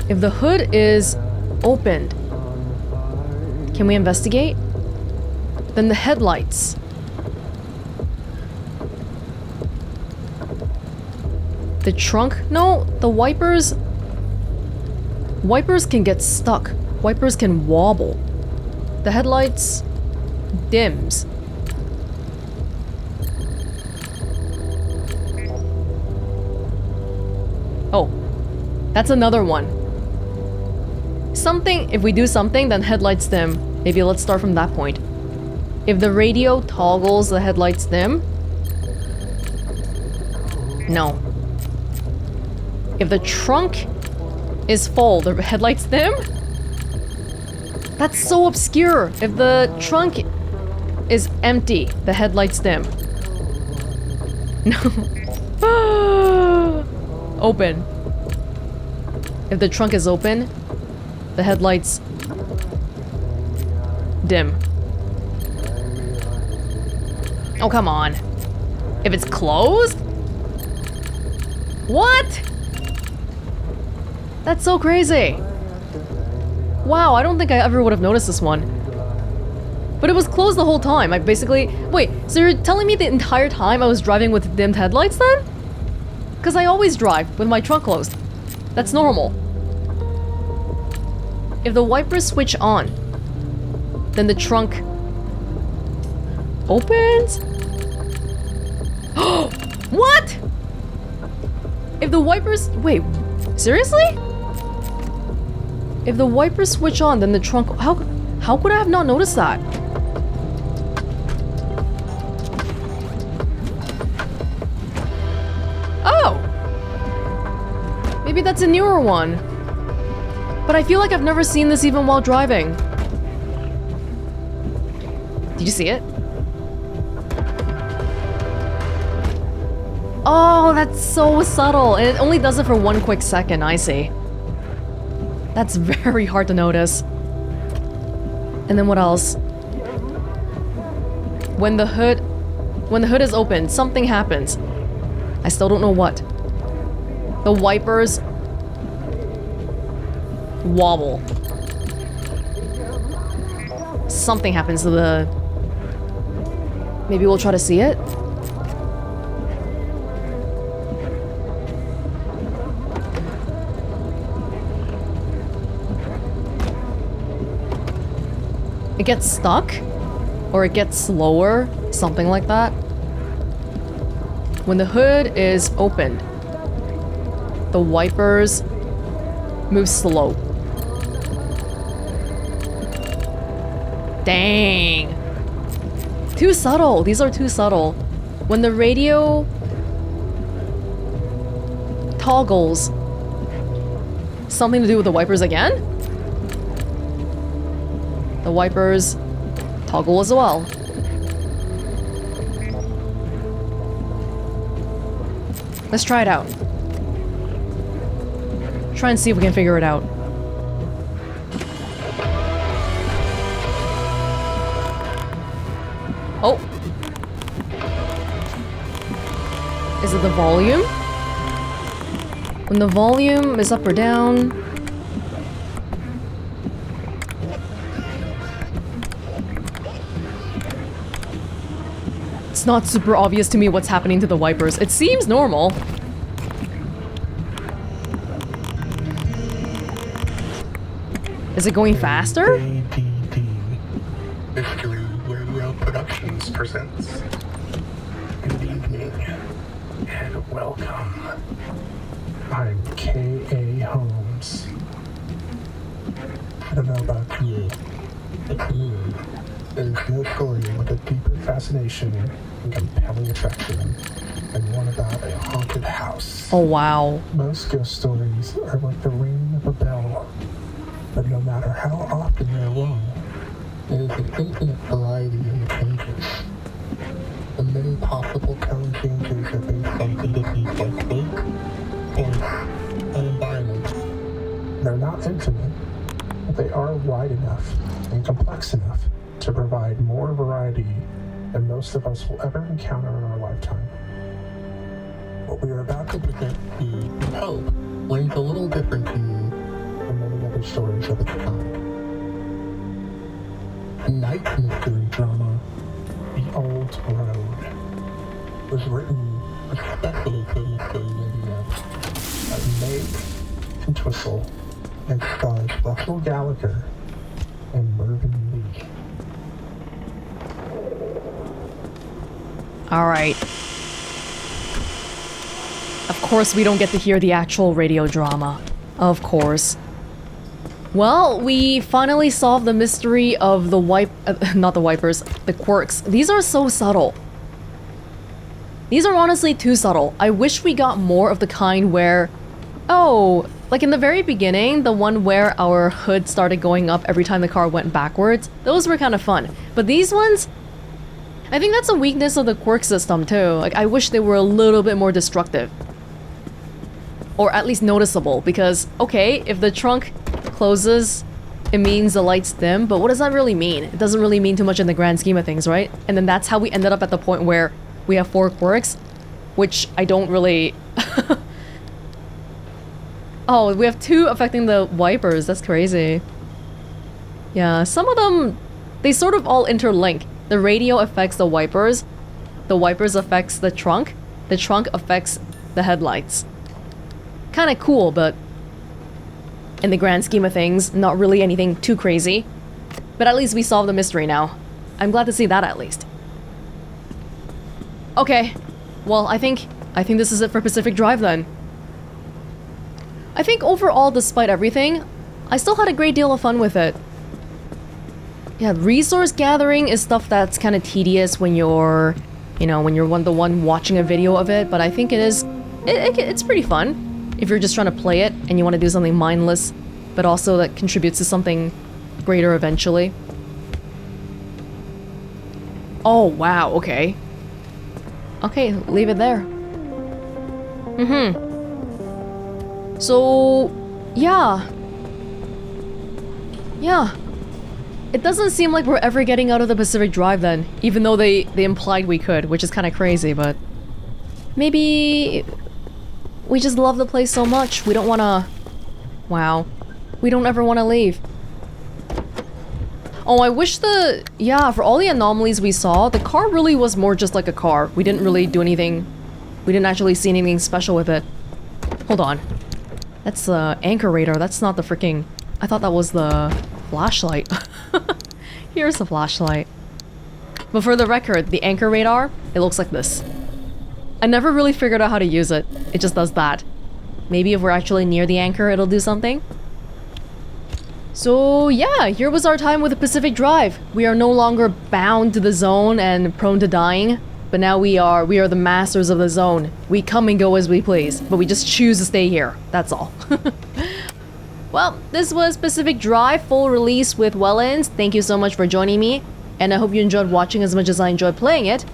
If the hood is opened, can we investigate? Then the headlights. The trunk? No, the wipers... Wipers can get stuck. Wipers can wobble. The headlights... dims. Oh. That's another one. Something... If we do something, then headlights dim. Maybe let's start from that point. If the radio toggles, the headlights dim? No. If the trunk is full, the headlights dim? That's so obscure. If the trunk is empty, the headlights dim. No. Open. If the trunk is open, the headlights dim. Oh, come on. If it's closed? What? That's so crazy. Wow, I don't think I ever would have noticed this one. But it was closed the whole time. I basically... Wait, so you're telling me the entire time I was driving with dimmed headlights then? Because I always drive with my trunk closed. That's normal. If the wipers switch on, then the trunk opens? What? If the wipers... Wait, seriously? If the wipers switch on, then the trunk... How could I have not noticed that? Oh! Maybe that's a newer one. But I feel like I've never seen this even while driving. Did you see it? That's so subtle, and it only does it for 1 quick second, I see. That's very hard to notice. And then what else? When the hood is open, something happens. I still don't know what. The wipers wobble. Something happens to the... Maybe we'll try to see it? It gets stuck? Or it gets slower? Something like that. When the hood is opened, the wipers move slow. Dang. Too subtle. These are too subtle. When the radio toggles, something to do with the wipers again? The wipers toggle as well. Let's try it out. Try and see if we can figure it out. Oh. Is it the volume? When the volume is up or down... It's not super obvious to me what's happening to the wipers. It seems normal. Is it going faster? ADD. Mystery Radio Productions presents. Good evening and welcome. I'm K.A. Holmes. I don't know about you, but to me, there's no story with a deeper fascination and compelling attraction than one about a haunted house. Oh, wow. Most ghost stories are like the ringing of a bell, but no matter how often they're rung, there is an infinite variety in the changes. The many possible tone changes are based on conditions like space, space, and environment. They're not infinite, but they are wide enough and complex enough to provide more variety than most of us will ever encounter in our lifetime. What we are about to present to you, we hope, rings a little different to you than many other stories of its kind. Tonight's mystery drama, The Old Road, was written especially for Mystery Radio by Meg and Twistle and stars Russell Gallagher and Mervyn Lee. Alright. Of course we don't get to hear the actual radio drama. Of course. Well, we finally solved the mystery of the not the wipers, the quirks. These are so subtle. These are honestly too subtle. I wish we got more of the kind where... Oh, like in the very beginning, the one where our hood started going up every time the car went backwards. Those were kind of fun. But these ones... I think that's a weakness of the quirk system too. Like, I wish they were a little bit more destructive. Or at least noticeable, because, okay, if the trunk closes, it means the lights dim, but what does that really mean? It doesn't really mean too much in the grand scheme of things, right? And then that's how we ended up at the point where we have 4 quirks, which I don't really... Oh, we have 2 affecting the wipers, that's crazy. Yeah, some of them, they sort of all interlink. The radio affects the wipers affects the trunk affects the headlights. Kinda cool, but in the grand scheme of things, not really anything too crazy. But at least we solved the mystery now. I'm glad to see that at least. Okay, well, I think this is it for Pacific Drive then. I think overall, despite everything, I still had a great deal of fun with it. Yeah, resource gathering is stuff that's kind of tedious when you're, you know, when you're the one watching a video of it, but I think it's pretty fun if you're just trying to play it and you want to do something mindless, but also that contributes to something greater eventually. Oh, wow, okay. Okay, leave it there. So, yeah. Yeah. It doesn't seem like we're ever getting out of the Pacific Drive then, even though they implied we could, which is kind of crazy, but... Maybe... We just love the place so much, we don't wanna... Wow. We don't ever want to leave. Oh, I wish the... Yeah, for all the anomalies we saw, the car really was more just like a car. We didn't really do anything... We didn't actually see anything special with it. Hold on. That's the anchor radar, that's not the freaking... I thought that was the flashlight. Here's the flashlight. But for the record, the anchor radar, it looks like this. I never really figured out how to use it. It just does that. Maybe if we're actually near the anchor, it'll do something. So yeah, here was our time with the Pacific Drive. We are no longer bound to the zone and prone to dying, but now we are the masters of the zone. We come and go as we please, but we just choose to stay here. That's all. Well, this was Pacific Drive full release with Welonz. Thank you so much for joining me, and I hope you enjoyed watching as much as I enjoyed playing it.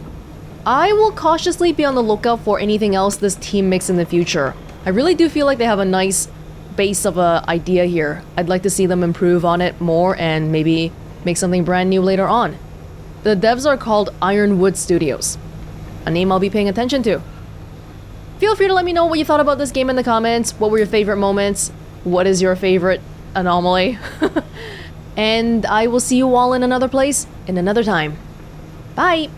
I will cautiously be on the lookout for anything else this team makes in the future. I really do feel like they have a nice base of a idea here. I'd like to see them improve on it more and maybe make something brand new later on. The devs are called Ironwood Studios, a name I'll be paying attention to. Feel free to let me know what you thought about this game in the comments. What were your favorite moments? What is your favorite anomaly? And I will see you all in another place, in another time. Bye!